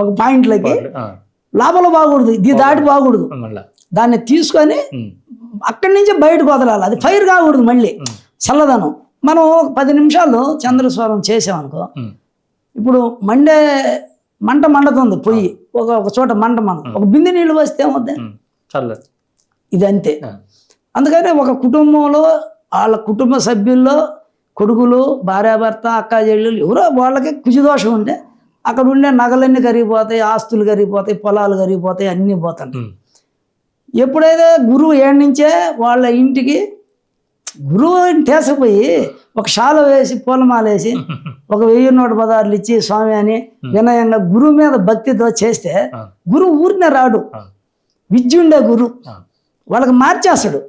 ఒక పాయింట్లోకి, లోపల బాగూడదు, ఇది దాటి బాగూడదు. దాన్ని తీసుకొని అక్కడి నుంచి బయటకు వదలాలి, అది ఫైర్ కాకూడదు. మళ్ళీ చల్లదనం. మనం 10 నిమిషాలు చంద్రస్వరం చేసామనుకో, ఇప్పుడు మంట మండుతుంది పొయ్యి, ఒక చోట మంట ఒక బిందె నీళ్ళు వస్తే ఏమవుద్ది, ఇది అంతే. అందుకని ఒక కుటుంబంలో వాళ్ళ కుటుంబ సభ్యుల్లో కొడుకులు, భార్యాభర్త, అక్క చెల్లెలు ఎవరో వాళ్ళకి కుజిదోషం ఉంటే అక్కడ ఉండే నగలన్నీ కరిగిపోతాయి, ఆస్తులు కరిగిపోతాయి, పొలాలు కరిగిపోతాయి, అన్నీ పోతాయి. ఎప్పుడైతే గురువు ఏడు నుంచే వాళ్ళ ఇంటికి గురువుని తీసుకుపోయి ఒక శాల వేసి పూలమాల వేసి ఒక 1000 ఇచ్చి స్వామి అని వినయంగా గురువు మీద భక్తితో చేస్తే గురువు ఊరినే రాడు. విద్య ఉండే గురువు వాళ్ళకి మార్చేస్తాడు.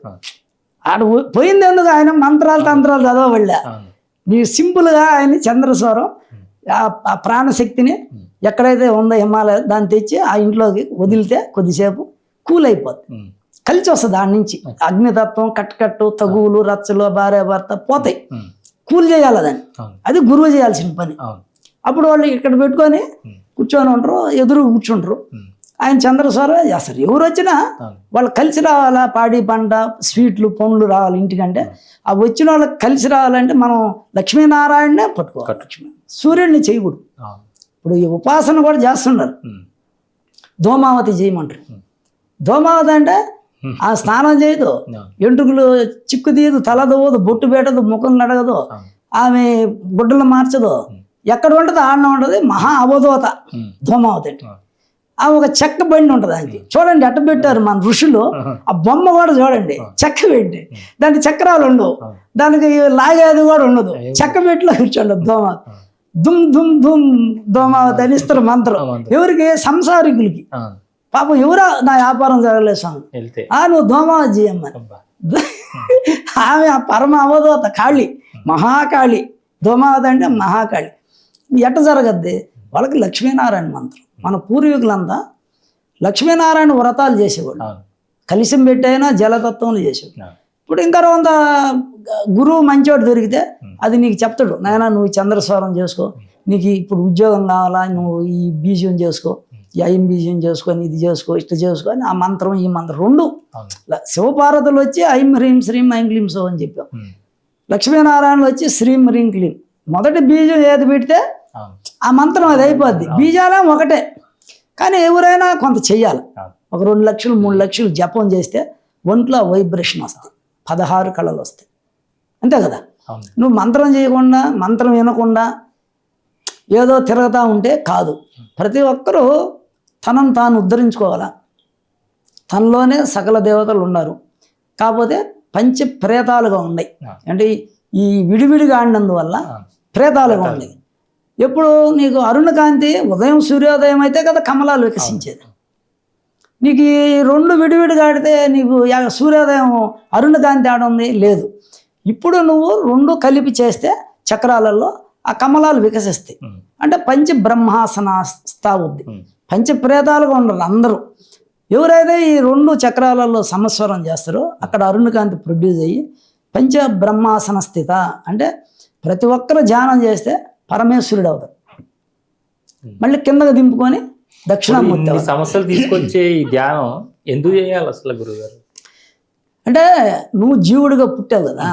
ఆడ పోయింది ఎందుకు, ఆయన మంత్రాలు తంత్రాలు చదవబడలే. నీ సింపుల్గా ఆయన చంద్రస్వరం ఆ ప్రాణశక్తిని ఎక్కడైతే ఉందో హిమాలయ దాన్ని తెచ్చి ఆ ఇంట్లోకి వదిలితే కొద్దిసేపు కూల్ అయిపోద్ది, కలిసి వస్తుంది. దాని నుంచి అగ్నితత్వం, కట్టు, తగువులు, రచ్చలు, భార్యాభర్త పోతాయి. కూల్ చేయాలి దాన్ని, అది గురువు చేయాల్సిన పని. అప్పుడు వాళ్ళు ఇక్కడ పెట్టుకొని కూర్చొని ఉంటారు, ఎదురు కూర్చుంటారు, ఆయన చంద్రస్వరం చేస్తారు. ఎవరు వచ్చినా వాళ్ళు కలిసి రావాలా, పాడి పంట స్వీట్లు పండ్లు రావాలి ఇంటికంటే. ఆ వచ్చిన వాళ్ళకి కలిసి రావాలంటే మనం లక్ష్మీనారాయణనే పట్టుకోవాలి, సూర్యుడిని చేయకూడదు. ఇప్పుడు ఈ ఉపాసన కూడా చేస్తున్నారు, ధూమావతి చేయమంటారు. ధూమావతి అంటే ఆ స్నానం చేయదు, ఎంట్రుకలు చిక్కు తీయదు, తల దువ్వదు, బొట్టు పెట్టదు, ముఖం కడగదు, ఆమె గుడ్డలు మార్చదు, ఎక్కడ ఉంటుంది ఆడనే ఉంటుంది. మహా అవధూత ధూమావతి అంటే. ఆ ఒక చెక్క బండి ఉంటుంది దానికి, చూడండి అట్ట పెట్టారు మన ఋషులు. ఆ బొమ్మ కూడా చూడండి, చెక్క పెట్టి, దానికి చక్రాలు ఉండవు, దానికి లాగేది కూడా ఉండదు, చెక్క పెట్టిలో కూర్చోండి ధూమావతి. దుమ్ దుమ్ దుమ్ ధూమావతి అని ఇస్తారు మంత్రం. ఎవరికి? సంసారికులకి. పాపం ఎవరా నా వ్యాపారం జరగలేదు స్వామి, నువ్వు ధూమావతి చేయమ్మని. ఆమె ఆ పరమ అవధూత కాళి, మహాకాళి. ధూమావతి అంటే మహాకాళి. ఎట్ట జరగద్ది? వాళ్ళకి లక్ష్మీనారాయణ మంత్రం. మన పూర్వీకులంతా లక్ష్మీనారాయణ వ్రతాలు చేసేవాడు, కలిసం పెట్టైనా జలతత్వంలో చేసేవాడు. ఇప్పుడు ఇంకా కొంత గురువు మంచివాడు దొరికితే అది నీకు చెప్తాడు, నాయన నువ్వు చంద్రస్వరం చేసుకో, నీకు ఇప్పుడు ఉద్యోగం కావాలా, నువ్వు ఈ బీజం చేసుకో, ఈ ఐం బీజం చేసుకొని ఇది చేసుకో, ఇట్లా చేసుకో అని ఆ మంత్రం ఈ మంత్రం రెండు శివపార్వతులు వచ్చి ఐం హ్రీం శ్రీం ఐం క్లీం సో అని చెప్పాం. లక్ష్మీనారాయణలు వచ్చి శ్రీం హ్రీం క్లీం. మొదటి బీజం ఏది పెడితే ఆ మంత్రం అది అయిపోద్ది. బీజాలే ఒకటే, కానీ ఎవరైనా కొంత చెయ్యాలి. ఒక 2 లక్షలు 3 లక్షలు జపం చేస్తే ఒంట్లో వైబ్రేషన్ వస్తుంది, 16 కళలు వస్తాయి, అంతే కదా. నువ్వు మంత్రం చేయకుండా మంత్రం వినకుండా ఏదో తిరుగుతూ ఉంటే కాదు. ప్రతి ఒక్కరూ తనను తాను ఉద్ధరించుకోవాలా. తనలోనే సకల దేవతలు ఉన్నారు, కాకపోతే పంచ ప్రేతాలుగా ఉన్నాయి. అంటే ఈ విడివిడిగా ఆడినందువల్ల ప్రేతాలుగా ఉన్నాయి. ఎప్పుడు నీకు అరుణకాంతి ఉదయం సూర్యోదయం అయితే కదా కమలాలు వికసించేది. నీకు ఈ 2 విడివిడిగా ఆడితే నీకు సూర్యోదయం అరుణకాంతి ఆడుంది లేదు. ఇప్పుడు నువ్వు 2 కలిపి చేస్తే చక్రాలలో ఆ కమలాలు వికసిస్తాయి. అంటే పంచ బ్రహ్మాసన స్థావుద్ది. పంచ ప్రేతాలుగా ఉండరు అందరూ. ఎవరైతే ఈ 2 చక్రాలలో సమస్వరం చేస్తారో అక్కడ అరుణకాంతి ప్రొడ్యూస్ అయ్యి పంచ బ్రహ్మాసన స్థిత అంటే ప్రతి ఒక్కరు ధ్యానం చేస్తే పరమేశ్వరుడు అవుతాడు. మళ్ళీ కిందకు దింపుకొని దక్షిణామూర్తి. సమస్యలు తీసుకొచ్చే ఈ ధ్యానం ఎందుకు చేయాలి అసలు గురుగారు? అంటే నువ్వు జీవుడిగా పుట్టావు కదా,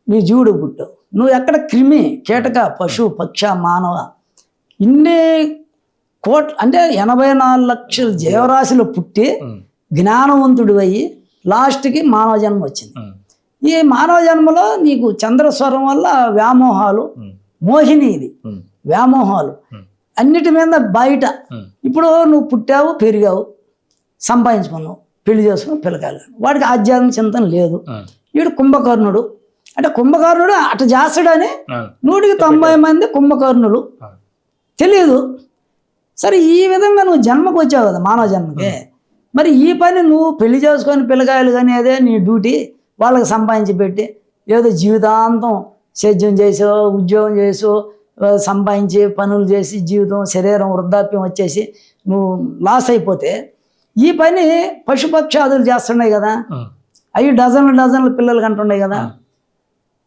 నీ జీవుడిగా పుట్టావు. నువ్వు ఎక్కడ క్రిమి కీటక పశు పక్ష మానవ ఇన్ని అంటే 84 లక్షల జీవరాశిలో పుట్టి జ్ఞానవంతుడు అయ్యి లాస్ట్కి మానవ జన్మ వచ్చింది. ఈ మానవ జన్మలో నీకు చంద్రస్వరం వల్ల వ్యామోహాలు, మోహిని ఇది వ్యామోహాలు అన్నిటి మీద బయట. ఇప్పుడు నువ్వు పుట్టావు, పెరిగావు, సంపాదించుకున్నావు, పెళ్లి చేసుకున్నావు, పిల్లకాయలు, వాడికి ఆధ్యాత్మిక చింతన లేదు. వీడు కుంభకర్ణుడు. అంటే కుంభకర్ణుడు అటు చేస్తాడని 190 మంది కుంభకర్ణులు తెలియదు. సరే ఈ విధంగా నువ్వు జన్మకు వచ్చావు కదా మానవ జన్మకి. మరి ఈ పని నువ్వు పెళ్లి చేసుకొని పిల్లకాయలు కానీ అదే నీ డ్యూటీ, వాళ్ళకి సంపాదించి పెట్టి ఏదో జీవితాంతం సేద్యం చేసో ఉద్యోగం చేసో సంపాదించి పనులు చేసి జీవితం శరీరం వృద్ధాప్యం వచ్చేసి నువ్వు లాస్ అయిపోతే ఈ పని పశుపక్షాదులు చేస్తున్నాయి కదా, అవి డజన్ల పిల్లలు కంటున్నాయి కదా.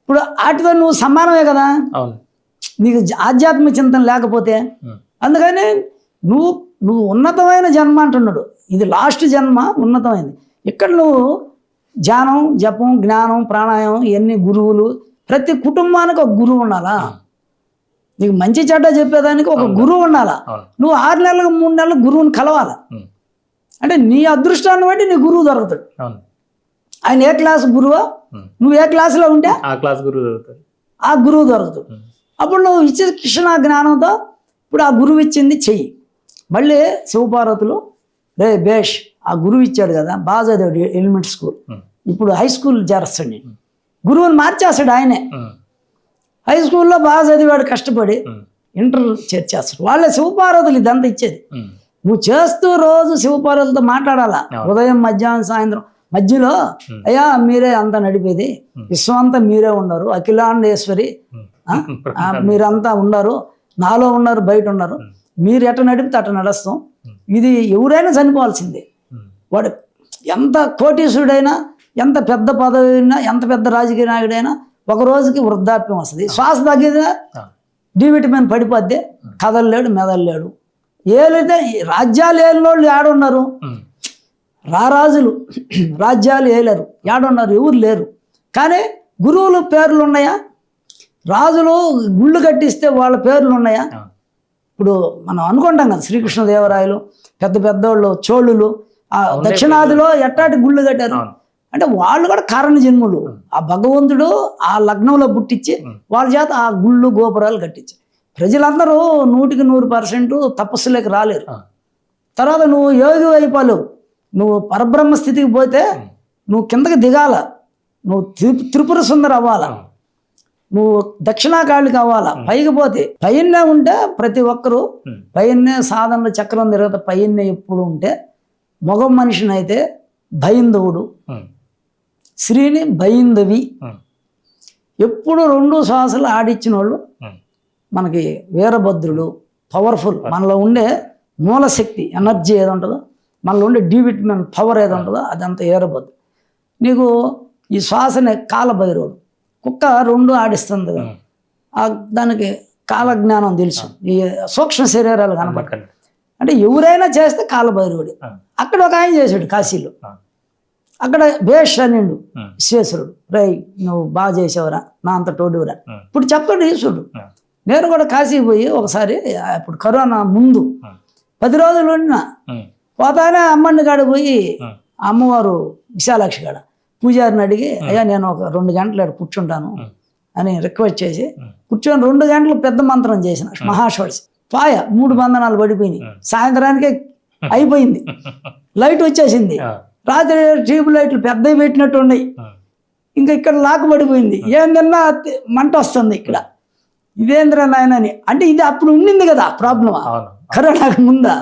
ఇప్పుడు వాటితో నువ్వు సమానమే కదా, నీకు ఆధ్యాత్మిక చింతన లేకపోతే. అందుకని నువ్వు ఉన్నతమైన జన్మ అంటున్నాడు. ఇది లాస్ట్ జన్మ ఉన్నతమైంది. ఇక్కడ నువ్వు ధ్యానం జపం జ్ఞానం ప్రాణాయామం ఇవన్నీ గురువులు, ప్రతి కుటుంబానికి ఒక గురువు ఉండాలా. నీకు మంచి చెడ్డ చెప్పేదానికి ఒక గురువు ఉండాలా. నువ్వు 6 నెలలకు 3 నెలలకు గురువుని కలవాలా. అంటే నీ అదృష్టాన్ని బట్టి నీ గురువు దొరుకుతాడు. ఆయన ఏ క్లాస్ గురువో నువ్వు ఏ క్లాసులో ఉంటే ఆ గురువు దొరుకుతాడు. అప్పుడు నువ్వు ఇచ్చే కృష్ణ జ్ఞానంతో ఇప్పుడు ఆ గురువు ఇచ్చింది చెయ్యి. మళ్ళీ శివపార్వతులు రే బేష్ ఆ గురువు ఇచ్చాడు కదా, బాగా చదివాడు ఎలిమెంటరీ స్కూల్, ఇప్పుడు హై స్కూల్ చేస్తాడు. నేను గురువుని మార్చేస్తాడు ఆయనే. హై స్కూల్లో బాగా చదివాడు కష్టపడి ఇంటర్ చేర్చేస్తాడు. వాళ్ళే శివపార్వతులు ఇదంతా ఇచ్చేది. నువ్వు చేస్తూ రోజు శివపార్వతులతో మాట్లాడాలా. ఉదయం మధ్యాహ్నం సాయంత్రం మధ్యలో అయ్యా మీరే అంతా నడిపేది, విశ్వం అంతా మీరే ఉన్నారు, అఖిలాండేశ్వరి మీరంతా ఉన్నారు, నాలో ఉన్నారు, బయట ఉన్నారు, మీరు ఎట నడిపితే అట నడుస్తాం. ఇది ఎవరైనా చనిపోవాల్సిందే. వాడు ఎంత కోటీశ్వరుడైనా, ఎంత పెద్ద పదవి అయినా, ఎంత పెద్ద రాజకీయ నాయకుడైనా ఒక రోజుకి వృద్ధాప్యం వస్తుంది. శ్వాస తగ్గితే డి విటమిన్ పడిపోద్ది, కదలలేడు మెదలలేడు. ఏలైతే రాజ్యాలు ఏలినోళ్ళు ఏడున్నారు, రారాజులు రాజ్యాలు ఏలేరు, ఏడున్నారు, ఎవరు లేరు. కానీ గురువులు పేర్లు ఉన్నాయా? రాజులు గుళ్ళు కట్టిస్తే వాళ్ళ పేర్లు ఉన్నాయా? ఇప్పుడు మనం అనుకుంటాం కదా శ్రీకృష్ణదేవరాయలు, పెద్ద పెద్దోళ్ళు, చోళులు ఆ దక్షిణాదిలో ఎట్టాటి గుళ్ళు కట్టారు అంటే వాళ్ళు కూడా కారణ జన్ములు. ఆ భగవంతుడు ఆ లగ్నంలో పుట్టించి వాళ్ళ చేత ఆ గుళ్ళు గోపురాలు కట్టించి ప్రజలందరూ 100% తపస్సులోకి రాలేరు. తర్వాత నువ్వు యోగి అయిపోలేవు. నువ్వు పరబ్రహ్మ స్థితికి పోతే నువ్వు కిందకి దిగాల, నువ్వు త్రిపుర సుందర అవ్వాలా, నువ్వు దక్షిణాకాళికి అవ్వాలా. పైకి పోతే పైనే ఉంటే ప్రతి ఒక్కరూ పైనే సాధనలో చక్రం తిరగత పైనే ఎప్పుడు ఉంటే మగ మనిషిని అయితే భైందవుడు, స్త్రీని భైందవి. ఎప్పుడు 2 శ్వాసలు ఆడిచ్చిన వాళ్ళు మనకి వీరభద్రుడు. పవర్ఫుల్ మనలో ఉండే మూలశక్తి ఎనర్జీ ఏది ఉంటుందో, మనలో ఉండే డి విటమిన్ పవర్ ఏది ఉంటుందో అదంతా వీరభద్రుడు. నీకు ఈ శ్వాసనే కాలభైరవుడు. కుక్క 2 ఆడిస్తుంది కదా. దానికి కాలజ్ఞానం తెలుసు, ఈ సూక్ష్మ శరీరాలు కనపడతాయి. అంటే ఎవరైనా చేస్తే కాలభైరవుడి. అక్కడ ఒక ఆయన చేశాడు కాశీలో, అక్కడ భేష్ అనిండు విశ్వేశ్వరుడు, రై నువ్వు బాగా చేసావురా, నా అంత తోడురా. ఇప్పుడు చెప్తాడు ఈశ్వరుడు. నేను కూడా కాశీకి పోయి ఒకసారి, ఇప్పుడు కరోనా ముందు 10 రోజులు ఉన్నా, పోతానే అమ్మని కాడ పోయి అమ్మవారు విశాలాక్షి కాడ పూజారిని అడిగి, అయ్యా నేను ఒక 2 గంటలు ఇక్కడ కూర్చుంటాను అని రిక్వెస్ట్ చేసి కూర్చొని 2 గంటలు పెద్ద మంత్రం చేసిన మహాశ్వడిసి పాయ 3 బంధనాలు పడిపోయినాయి. సాయంత్రానికే అయిపోయింది, లైట్ వచ్చేసింది. రాత్రి ట్యూబ్ లైట్లు పెద్దవి పెట్టినట్టు ఉన్నాయి. ఇంకా ఇక్కడ లాక్ పడిపోయింది, ఏందన్నా మంట వస్తుంది ఇక్కడ. ఇదేంద్ర నాయన అని. అంటే ఇది అప్పుడు ఉండింది కదా ప్రాబ్లం, కరోనాకు ముందా.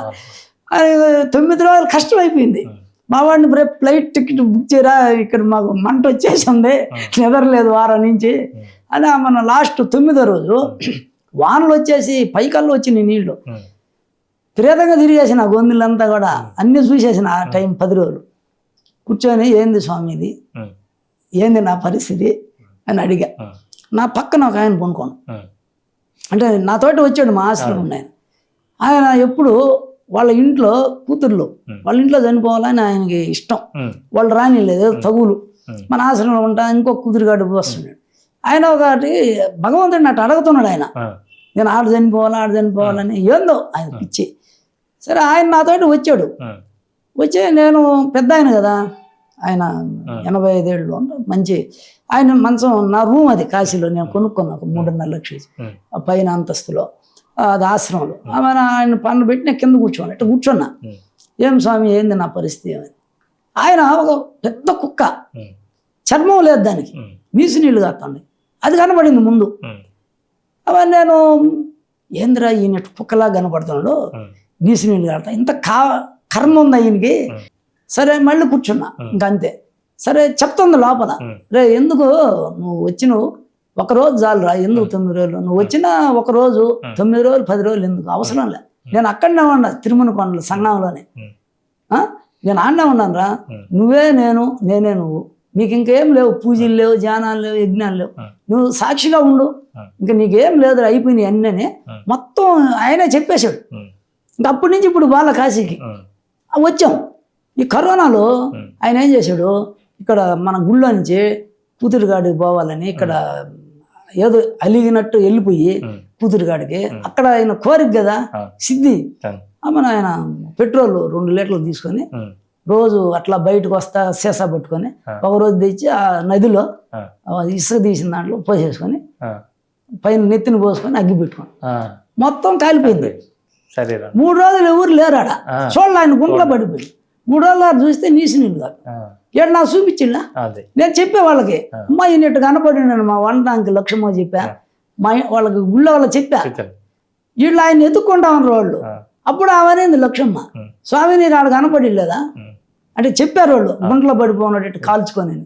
9 రోజులు కష్టం అయిపోయింది. మా వాడిని ఫ్లైట్ టికెట్ బుక్ చేయరా, ఇక్కడ మాకు మంట వచ్చేసింది, నిద్రలేదు వారం నుంచి అని. మన లాస్ట్ 9వ రోజు వానలు వచ్చేసి పైకల్లో వచ్చినాయి నీళ్లు, ప్రేతంగా తిరిగేసిన గొంతులంతా కూడా, అన్నీ చూసేసిన. ఆ టైం 10 రోజులు కూర్చొని, ఏంది స్వామి ఇది, ఏంది నా పరిస్థితి అని అడిగా. నా పక్కన ఒక ఆయన కొనుక్కోను, అంటే నాతోటి వచ్చాడు, మా ఆశ్రమం ఉన్నాయన. ఆయన ఎప్పుడు వాళ్ళ ఇంట్లో కూతుర్లు వాళ్ళ ఇంట్లో చనిపోవాలని ఆయనకి ఇష్టం. వాళ్ళు రానిలేదు తగులు, మన ఆశ్రమంలో ఉంటా ఇంకొక కూతురుగాడు వస్తున్నాడు. ఆయన ఒకటి భగవంతుడిని అటు అడుగుతున్నాడు. ఆయన నేను ఆడ చనిపోవాలని ఏందో ఆయన పిచ్చి. సరే ఆయన నాతోటి వచ్చాడు. వచ్చి నేను పెద్ద ఆయన కదా, ఆయన 85 ఏళ్ళు మంచి ఆయన మంచం. నా రూమ్ అది కాశీలో నేను కొనుక్కున్నా, 3.5 లక్షలు పైన అంతస్తులో, అది ఆశ్రమంలో. ఆయన పన్ను పెట్టి నేను కింద కూర్చోను, ఇట్లా కూర్చున్నా. ఏం స్వామి ఏంది నా పరిస్థితి అని. ఆయన ఒక పెద్ద కుక్క, చర్మం లేదు దానికి, నీసు నీళ్ళు కాస్తుంది, అది కనబడింది ముందు. అవన్నీ నేను ఏంద్రా ఈయన కుక్కలా కనపడుతున్నాడు, నీసు నీళ్ళు కాడతా, ఇంత కర్మ ఉంది ఈయనకి. సరే మళ్ళీ కూర్చున్నా, ఇంకంతే. సరే చెప్తుంది లోపల, రే ఎందుకు నువ్వు వచ్చినవు, 1 రోజు చాలురా, ఎందుకు 9 రోజులు నువ్వు వచ్చినా 1 రోజు 9 రోజులు 10 రోజులు ఎందుకు, అవసరం లే. నేను అక్కడనే ఉన్నా తిరుమల కొండలు సంగంలోనే, నేను ఆడనే ఉన్నాను రా. నువ్వే నేను, నేనే నువ్వు, నీకు ఇంకేం లేవు, పూజలు లేవు, ధ్యానాలు లేవు, యజ్ఞాలు లేవు, నువ్వు సాక్షిగా ఉండు, ఇంకా నీకేం లేదు, అయిపోయినాయి అన్నీ మొత్తం ఆయనే చెప్పేశాడు. ఇంకా అప్పటి నుంచి ఇప్పుడు వాళ్ళ కాశీకి వచ్చాం. ఈ కరోనాలో ఆయన ఏం చేశాడు, ఇక్కడ మన గుళ్ళో నుంచి కూతురుగాడికి పోవాలని ఇక్కడ ఏదో అలిగినట్టు వెళ్ళిపోయి కూతురుగాడికి, అక్కడ ఆయన కోరిక కదా సిద్ధి, మన ఆయన పెట్రోల్ 2 లీటర్లు తీసుకొని రోజు అట్లా బయటకు వస్తా సీసా పట్టుకొని, ఒక రోజు తెచ్చి ఆ నదిలో ఇసుక తీసిన దాంట్లో పోసేసుకొని పైన నెత్తిని పోసుకొని అగ్గి పెట్టుకొని మొత్తం కాలిపోయింది. 3 రోజులు ఎవరు లేరు ఆడ, చూడాలి ఆయన గుండెలో పడిపోయింది. 3 రోజులు చూస్తే నీసి నీళ్ళు కాదు. ఏడు నాకు చూపించిందా, నేను చెప్పే వాళ్ళకి, అమ్మా ఈయనట్టు కనపడినాను మా వంటానికి లక్ష్మమ్మ చెప్పా, మా వాళ్ళకి గుళ్ళ వాళ్ళకి చెప్పా. వీళ్ళు ఆయన ఎత్తుక్కుంటామన్నారు వాళ్ళు. అప్పుడు అవనేది లక్ష్మమ్మ, స్వామి నీకు ఆడ కనపడి లేదా అంటే చెప్పారు వాళ్ళు, గుంటలో పడిపోయినట్టు కాల్చుకొని.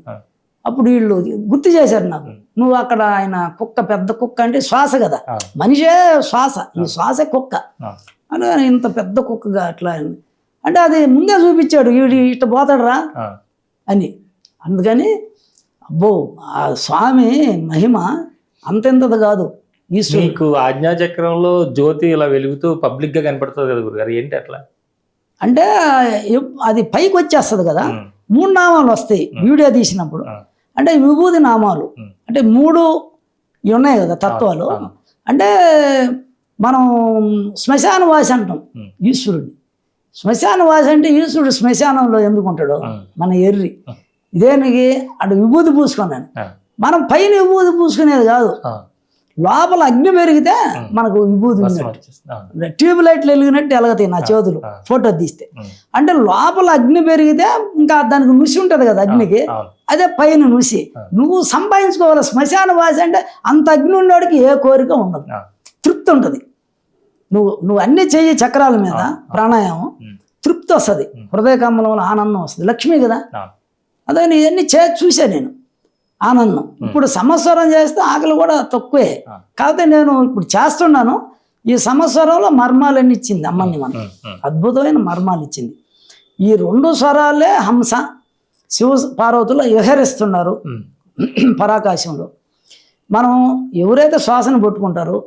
అప్పుడు వీళ్ళు గుర్తు చేశారు నాకు, నువ్వు అక్కడ ఆయన కుక్క, పెద్ద కుక్క అంటే శ్వాస కదా, మనిషే శ్వాస, ఈ శ్వాసే కుక్క అని, ఇంత పెద్ద కుక్కగా అట్లా అంటే అది ముందే చూపించాడు, వీడి ఇట్ట పోతాడురా అని. అందుకని అబ్బో ఆ స్వామి మహిమ అంతెంతది కాదు. మీకు ఆజ్ఞాచక్రంలో జ్యోతి ఇలా వెలుగుతూ పబ్లిక్ గా కనపడుతుంది కదా గురుగారు, ఏంటి అట్లా అంటే అది పైకి వచ్చేస్తుంది కదా, 3 నామాలు వస్తాయి వీడియో తీసినప్పుడు. అంటే విభూతి నామాలు అంటే 3 ఇవి ఉన్నాయి కదా తత్వాలు. అంటే మనం శ్మశాన వాసి అంటాం ఈశ్వరుడిని. శ్మశాన వాసి అంటే ఈశ్వరుడు శ్మశానంలో ఎందుకు ఉంటాడు, మన ఎర్రి ఇదేనికి అటు విభూతి పూసుకున్నాను. మనం పైన విభూతి పూసుకునేది కాదు, లోపల అగ్ని పెరిగితే మనకు విభూతి ఉన్నట్టు, ట్యూబ్ లైట్లు వెలిగినట్టు వెలగతాయి నా చేతులు ఫోటో తీస్తే. అంటే లోపల అగ్ని పెరిగితే ఇంకా దానికి నుసి ఉంటుంది కదా అగ్నికి, అదే పైన నుసి. నువ్వు సంపాదించుకోవాలి శ్మశాన వాసి అంటే, అంత అగ్ని ఉన్నవాడికి ఏ కోరిక ఉండదు, తృప్తి ఉంటుంది. నువ్వు అన్ని చెయ్యి చక్రాల మీద ప్రాణాయామం, తృప్తి వస్తుంది, హృదయ కమలంలో ఆనందం వస్తుంది, లక్ష్మి కదా. అదే ఇవన్నీ చూసా నేను, ఆనందం. ఇప్పుడు సంవత్సరం చేస్తే ఆకలి కూడా తక్కువే, కాకపోతే నేను ఇప్పుడు చేస్తున్నాను. ఈ సంవత్సరంలో మర్మాలన్నీ ఇచ్చింది అమ్మని, మనం అద్భుతమైన మర్మాలు ఇచ్చింది. ఈ 2 స్వరాలే హంస, శివ పార్వతులు విహరిస్తున్నారు పరాకాశంలో. మనం ఎవరైతే శ్వాసను పట్టుకుంటారో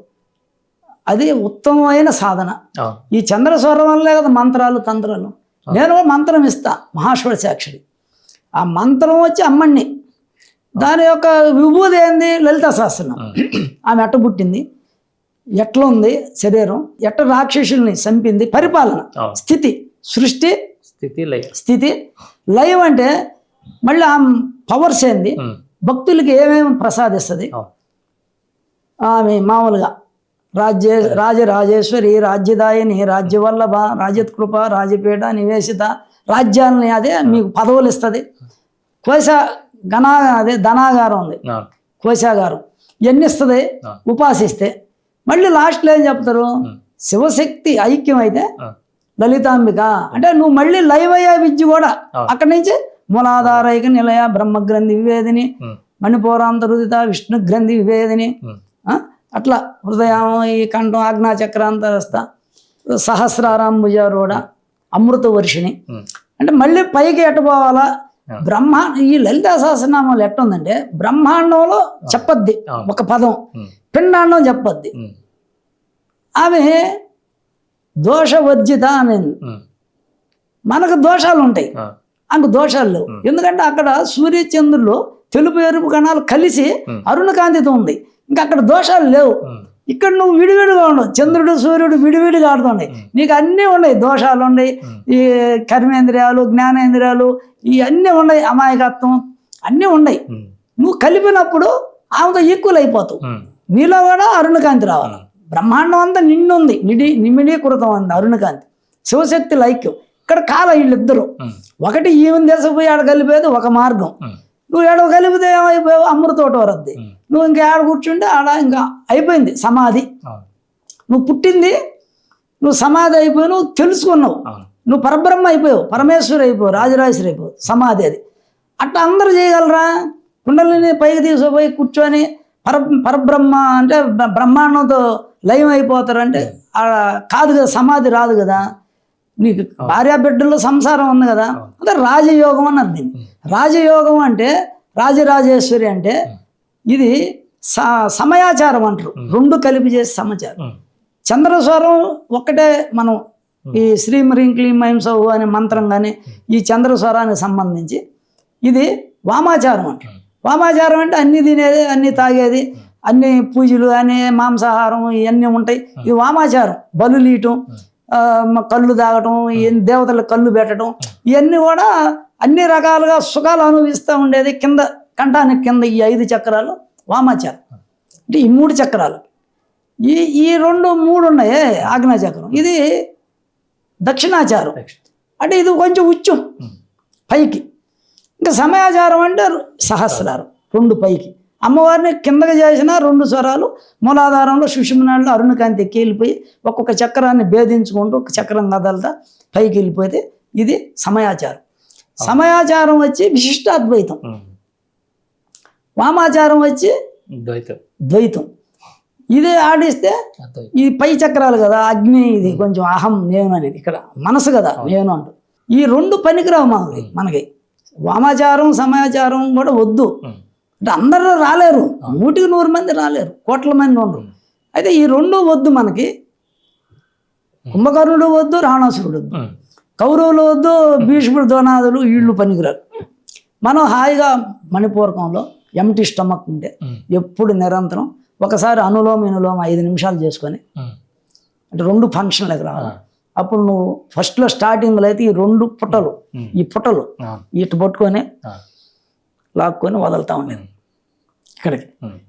అది ఉత్తమమైన సాధన. ఈ చంద్రస్వరం వల్లే కదా మంత్రాలు తంత్రాలు. నేను మంత్రం ఇస్తా మహాశ్వర సాక్షిడి. ఆ మంత్రం వచ్చి అమ్మణ్ణి, దాని యొక్క విభూది ఏంది లలితా సహస్రనామం. ఆమె ఎట్ట పుట్టింది, ఎట్లా ఉంది శరీరం, ఎట్ట రాక్షసుల్ని చంపింది, పరిపాలన, స్థితి, సృష్టి, స్థితి, లయం అంటే మళ్ళీ ఆ పవర్స్ ఏంది, భక్తులకి ఏమేమి ప్రసాదిస్తుంది. ఆమె మామూలుగా రాజరాజేశ్వరి, రాజ్యదాయని, రాజ్యవల్లభ, రాజకృప, రాజపీఠ, నివేశిత, రాజ్యాలని అదే మీకు పదవులు ఇస్తుంది. కోశ అదే ధనాగారం ఉంది, కోశాగారం, ఇవన్నీ ఇస్తుంది ఉపాసిస్తే. మళ్ళీ లాస్ట్లో ఏం చెప్తారు, శివశక్తి ఐక్యం అయితే లలితాంబిక అంటే నువ్వు మళ్ళీ లైవయ్య విద్య కూడా అక్కడి నుంచి మూలాధారైక నిలయ బ్రహ్మగ్రంథి వివేదిని, మణిపూరాంతరుదిత విష్ణు గ్రంథి వివేదిని, అట్లా హృదయం, ఈ కంఠం, ఆజ్ఞాచక్రాంతరస్థ, సహస్రారాంబుజారూఢ, అమృత వర్షిణి. అంటే మళ్ళీ పైకి ఎట్టుపోవాలా. ఈ లలితా సహస్రనామాలు ఎట్టుందంటే బ్రహ్మాండంలో చెప్పద్ది ఒక పదం, పిండాండం చెప్పద్ది. ఆమె దోషవర్జిత అనేది. మనకు దోషాలు ఉంటాయి, అంత దోషాలు లేవు. ఎందుకంటే అక్కడ సూర్యచంద్రులు తెలుపు ఎరుపు కణాలు కలిసి అరుణకాంతితో ఉంది. ఇంకా అక్కడ దోషాలు లేవు. ఇక్కడ నువ్వు విడివిడిగా ఉండవు, చంద్రుడు సూర్యుడు విడివిడిగా ఆడుతున్నాయి. నీకు అన్నీ ఉన్నాయి, దోషాలు ఉన్నాయి, ఈ కర్మేంద్రియాలు, జ్ఞానేంద్రియాలు ఇవన్నీ ఉన్నాయి, అమాయకత్వం అన్నీ ఉన్నాయి. నువ్వు కలిపినప్పుడు ఆమెతో ఈక్వల్ అయిపోతావు. నీలో కూడా అరుణకాంతి రావాలి. బ్రహ్మాండం అంతా నిండుంది, నిమిడీకృతం ఉంది అరుణకాంతి, శివశక్తి ఐక్యం. ఇక్కడ కాల వీళ్ళిద్దరు ఒకటి ఈవెన్ దేశపోయి ఆడ కలిపేది ఒక మార్గం. నువ్వు ఏడవ కలిపితే ఏమైపోయావు, అమృతోటి వరద్ది. నువ్వు ఇంకా ఆడ కూర్చుంటే ఆడ ఇంకా అయిపోయింది సమాధి. నువ్వు పుట్టింది, నువ్వు సమాధి అయిపోయి నువ్వు తెలుసుకున్నావు, నువ్వు పరబ్రహ్మ అయిపోయావు, పరమేశ్వరి అయిపోయావు, రాజరాజేశ్వరి అయిపోయావు, సమాధి అది. అట్లా అందరూ చేయగలరా? కుండలిని పైకి తీసుకుపోయి కూర్చొని పరబ్రహ్మ అంటే బ్రహ్మాండంతో లయం అయిపోతారంటే కాదు కదా, సమాధి రాదు కదా. నీకు భార్యాబిడ్డల్లో సంసారం ఉంది కదా, అంటే రాజయోగం అని అర్థం. రాజయోగం అంటే రాజరాజేశ్వరి అంటే ఇది సమయాచారం అంటారు, రెండు కలిపి చేసే సమాచారం. చంద్రస్వరం ఒక్కటే. మనం ఈ శ్రీం హ్రీం క్లీం ఐం సౌ అనే మంత్రం కానీ ఈ చంద్రస్వరానికి సంబంధించి ఇది వామాచారం అంటారు. వామాచారం అంటే అన్ని తినేది, అన్ని తాగేది, అన్ని పూజలు, అన్ని మాంసాహారం ఇవన్నీ ఉంటాయి. ఇది వామాచారం. బలులీయటం, కళ్ళు తాగటం, దేవతలకు కళ్ళు పెట్టడం, ఇవన్నీ కూడా అన్ని రకాలుగా సుఖాలు అనుభవిస్తూ ఉండేది. కింద కంఠానికి కింద ఈ 5 చక్రాలు వామాచారం అంటే ఈ 3 చక్రాలు. ఈ 2-3 ఉన్నాయి ఆజ్ఞాచక్రం, ఇది దక్షిణాచారం అంటే ఇది కొంచెం ఉచ్చం పైకి. ఇంకా సమయాచారం అంటే సహస్రారం 2 పైకి. అమ్మవారిని కిందకి చేసిన 2 స్వరాలు మూలాధారంలో సుషుమ్నాల్లో అరుణకాంతి ఎక్కి వెళ్ళిపోయి ఒక్కొక్క చక్రాన్ని భేదించుకుంటూ ఒక చక్రం కదలతా పైకి వెళ్ళిపోతే ఇది సమయాచారం. సమయాచారం వచ్చి విశిష్టాద్వైతం, వామాచారం వచ్చి ద్వైతం. ఇదే ఆడిస్తే ఈ పై చక్రాలు కదా, అగ్ని, ఇది కొంచెం అహం నేను అనేది, ఇక్కడ మనసు కదా నేను అంటూ. ఈ 2 పనికిరావు మనకి. వామాచారం సమయాచారం కూడా వద్దు అంటే అందరూ రాలేరు, 100 మంది రాలేరు, కోట్ల మంది ఉండరు. అయితే ఈ 2 వద్దు మనకి. కుంభకర్ణుడు వద్దు, రావణాసురుడు వద్దు, కౌరవులు వద్దు, భీష్ముడు, ద్రోణాదులు వీళ్ళు పనికిరారు. మనం హాయిగా మణిపూరకంలో ఎంటీ స్టమక్ ఉంటే ఎప్పుడు నిరంతరం ఒకసారి అనులోమ వినులోమ 5 నిమిషాలు చేసుకొని అంటే 2 ఫంక్షన్లకు రావాలి. అప్పుడు నువ్వు ఫస్ట్లో స్టార్టింగ్లో అయితే ఈ 2 పుట్టలు, ఈ పుట్టలు ఇటు పట్టుకొని లాక్కొని వదులుతా ఉండేది.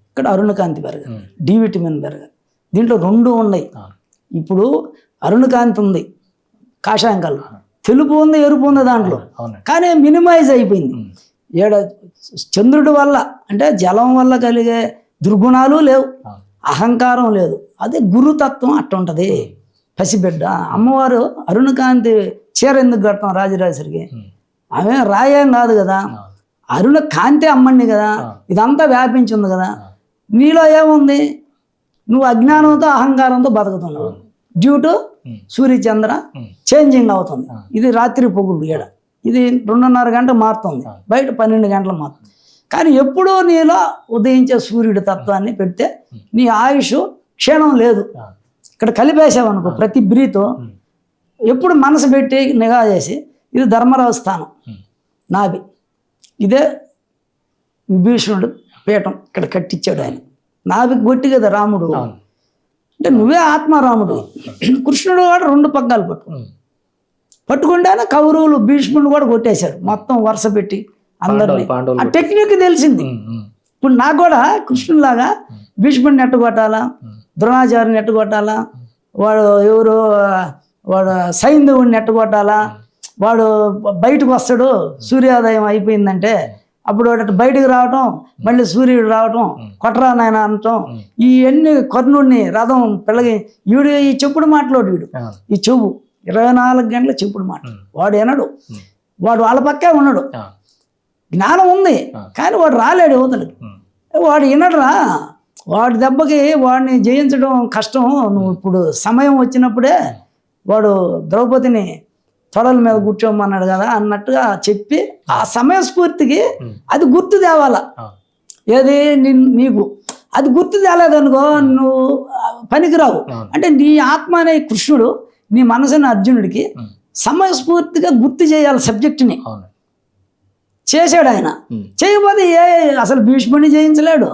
ఇక్కడ అరుణకాంతి పెరగాలి, డి విటమిన్ పెరగాలి. దీంట్లో 2 ఉన్నాయి. ఇప్పుడు అరుణకాంతి ఉంది కాషాయం కళ్ళు, తెలుపు ఉంది, ఎరుపు ఉంది దాంట్లో, కానీ మినిమైజ్ అయిపోయింది. చంద్రుడి వల్ల అంటే జలం వల్ల కలిగే దుర్గుణాలు లేవు, అహంకారం లేదు. అదే గురుతత్వం అట్టుంటది. పసిబిడ్డ అమ్మవారు అరుణకాంతి చీర ఎందుకు కడతాం రాజరాజేశ్వరికి? ఆమె రాయేం కాదు కదా, అరుణ కాంతి అమ్మని కదా, ఇదంతా వ్యాపించింది కదా. నీలో ఏముంది? నువ్వు అజ్ఞానంతో అహంకారంతో బతుకుతున్నావు. డ్యూ టు సూర్యచంద్ర చేంజింగ్ అవుతుంది. ఇది రాత్రి పొగుడు ఏడ ఇది 2:30 గంటలు మారుతుంది, బయట 12 గంటలు మారుతుంది. కానీ ఎప్పుడూ నీలో ఉదయించే సూర్యుడి తత్వాన్ని పెడితే నీ ఆయుష్ క్షీణం లేదు. ఇక్కడ కలిపేసావనుకో ప్రతి బ్రీతో ఎప్పుడు మనసు పెట్టి నిఘా చేసి, ఇది ధర్మరాజు స్థానం నాభి, ఇదే విభీషణుడు పీఠం ఇక్కడ కట్టించాడు ఆయన. నాభికి కొట్టి కదా రాముడు అంటే నువ్వే ఆత్మారాముడు. కృష్ణుడు కూడా 2 పగ్గాలు పట్టుకుంటేనే కౌరవులు భీష్ముడు కూడా కొట్టేశారు మొత్తం వరుస పెట్టి అందరినీ. ఆ టెక్నిక్ తెలిసింది. ఇప్పుడు నాకు కూడా కృష్ణులాగా భీష్ముడిని ఎట్టగొట్టాలా, ద్రోణాచార్యుని ఎట్టగొట్టాలా, వాడు సైంధవుడిని ఎట్టగొట్టాలా, వాడు బయటకు వస్తాడు సూర్యోదయం అయిపోయిందంటే అప్పుడు వాడు బయటకు రావటం, మళ్ళీ సూర్యుడు రావటం, కొట్టరా నాయన అనటం, ఇవన్నీ కర్ణుడిని రథం పిల్లగి వీడు ఈ చెప్పుడు మాట్లాడు, వీడు ఈ చెవు 24 గంటల చెప్పుడు మాట, వాడు వినడు, వాడు వాళ్ళ పక్కే ఉన్నాడు, జ్ఞానం ఉంది కానీ వాడు రాలేడు యువతలకి, వాడు వినడురా, వాడి దెబ్బకి వాడిని జయించడం కష్టం. నువ్వు ఇప్పుడు సమయం వచ్చినప్పుడే వాడు ద్రౌపదిని తొడల మీద కూర్చోమన్నాడు కదా అన్నట్టుగా చెప్పి ఆ సమయస్ఫూర్తికి అది గుర్తు తేవాల. ఏది నీకు అది గుర్తు తేలేదనుకో నువ్వు పనికిరావు. అంటే నీ ఆత్మ అనే కృష్ణుడు నీ మనసుని అర్జునుడికి సమయస్ఫూర్తిగా గుర్తు చేయాలి సబ్జెక్టుని. చేశాడు ఆయన. చేయకపోతే అసలు భీష్ముడిని జయించలేడు,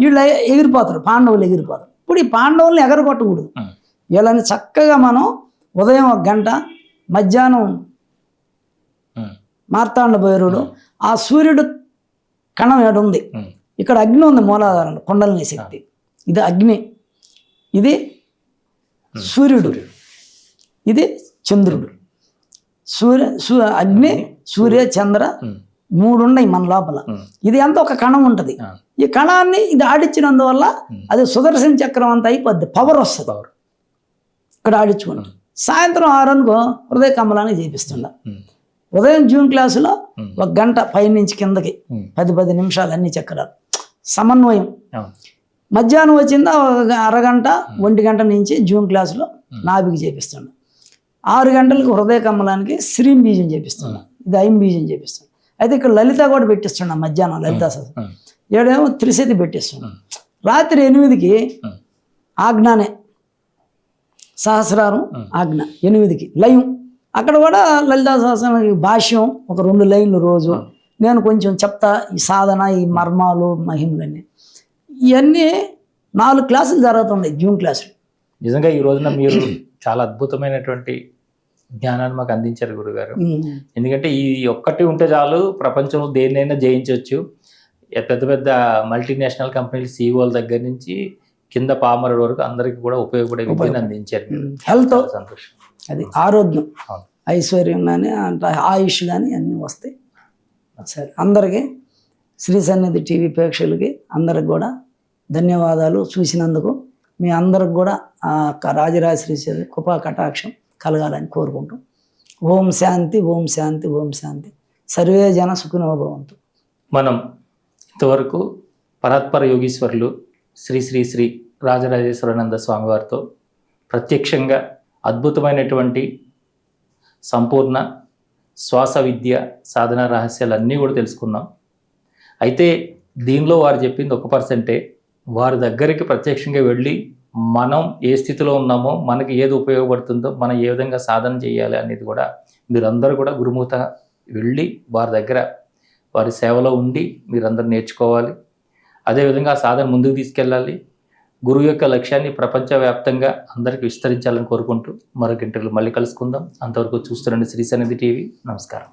వీళ్ళు ఎగిరిపోతారు, పాండవులు ఎగిరిపోతారు. ఇప్పుడు ఈ పాండవుల్ని ఎగరగొట్టకూడదు. వీళ్ళని చక్కగా మనం ఉదయం 1 గంట, మధ్యాహ్నం మార్తాండ భైరవుడు, ఆ సూర్యుడు కణం ఏడుంది, ఇక్కడ అగ్ని ఉంది మూలాధారంలో, కుండలిని శక్తి, ఇది అగ్ని, ఇది సూర్యుడు, ఇది చంద్రుడు. అగ్ని, సూర్య, చంద్ర 3 ఉన్నాయి మన లోపల. ఇది అంతా ఒక కణం ఉంటుంది. ఈ కణాన్ని ఇది ఆడించినందువల్ల అది సుదర్శన చక్రం అంతా అయిపోద్ది, పవర్ వస్తుంది. ఇక్కడ ఆడించుకుంటాం. సాయంత్రం 6 అనుకో హృదయ కమలాన్ని చేపిస్తుండ. ఉదయం జూన్ క్లాసులో 1 గంట పైనుంచి కిందకి 10 నిమిషాలు అన్ని చక్రాలు సమన్వయం. మధ్యాహ్నం వచ్చిందా 1 గంట 1 గంట నుంచి జూన్ క్లాసులో నాభికి చేపిస్తుండ. 6 గంటలకు హృదయ కమలానికి శ్రీం బీజం చేపిస్తున్నా, ఇది ఐం బీజం చేపిస్తున్నా. అయితే ఇక్కడ లలిత కూడా పెట్టిస్తున్నా మధ్యాహ్నం, లలితా సహస్రం. 7 త్రిశతి పెట్టిస్తున్నా. రాత్రి 8కి ఆజ్ఞానే సహస్రారం, ఆజ్ఞ 8కి లయం. అక్కడ కూడా లలితా సహస్రానికి భాష్యం ఒక 2 లైన్లు రోజు నేను కొంచెం చెప్తా, ఈ సాధన, ఈ మర్మాలు, మహిమలన్నీ. ఇవన్నీ 4 క్లాసులు జరుగుతున్నాయి జూన్ క్లాసులు. నిజంగా ఈ రోజున మీరు చాలా అద్భుతమైనటువంటి జ్ఞానాన్ని మాకు అందించారు గురుగారు. ఎందుకంటే ఈ ఒక్కటి ఉంటే చాలు, ప్రపంచంలో దేన్నైనా జయించవచ్చు. పెద్ద పెద్ద మల్టీనేషనల్ కంపెనీల సీఈఓల దగ్గర నుంచి కింద పామరుడు వరకు అందరికి కూడా ఉపయోగపడే విద్యను అందించారు. హెల్త్, సంతోషం, అది ఆరోగ్యం, ఐశ్వర్యం కానీ అంటే ఆయుష్ కానీ అన్నీ వస్తాయి. సరే, అందరికీ శ్రీ సన్నిధి టీవీ ప్రేక్షకులకి అందరికి కూడా ధన్యవాదాలు. చూసినందుకు మీ అందరికి కూడా ఆ రాజరాజ శ్రీ కృపా కటాక్షం కలగాలని కోరుకుంటాం. ఓం శాంతి, ఓం శాంతి, ఓం శాంతి. సర్వే జన సుఖినో భవంతు. మనం ఇంతవరకు పరాత్పర యోగీశ్వరులు శ్రీ శ్రీ శ్రీ రాజరాజేశ్వరానంద స్వామివారితో ప్రత్యక్షంగా అద్భుతమైనటువంటి సంపూర్ణ శ్వాస విద్య సాధన రహస్యాలన్నీ కూడా తెలుసుకున్నాం. అయితే దీనిలో వారు చెప్పింది 1%. వారి దగ్గరికి ప్రత్యక్షంగా వెళ్ళి మనం ఏ స్థితిలో ఉన్నామో, మనకి ఏది ఉపయోగపడుతుందో, మనం ఏ విధంగా సాధన చేయాలి అనేది కూడా మీరందరూ కూడా గురుముఖత వెళ్ళి వారి దగ్గర వారి సేవలో ఉండి మీరందరూ నేర్చుకోవాలి. అదేవిధంగా ఆ సాధన ముందుకు తీసుకెళ్ళాలి. గురువు యొక్క లక్ష్యాన్ని ప్రపంచవ్యాప్తంగా అందరికీ విస్తరించాలని కోరుకుంటూ మరొక ఇంటర్వ్యూలో మళ్ళీ కలుసుకుందాం. అంతవరకు చూస్తుండండి శ్రీ సన్నిధి టీవీ. నమస్కారం.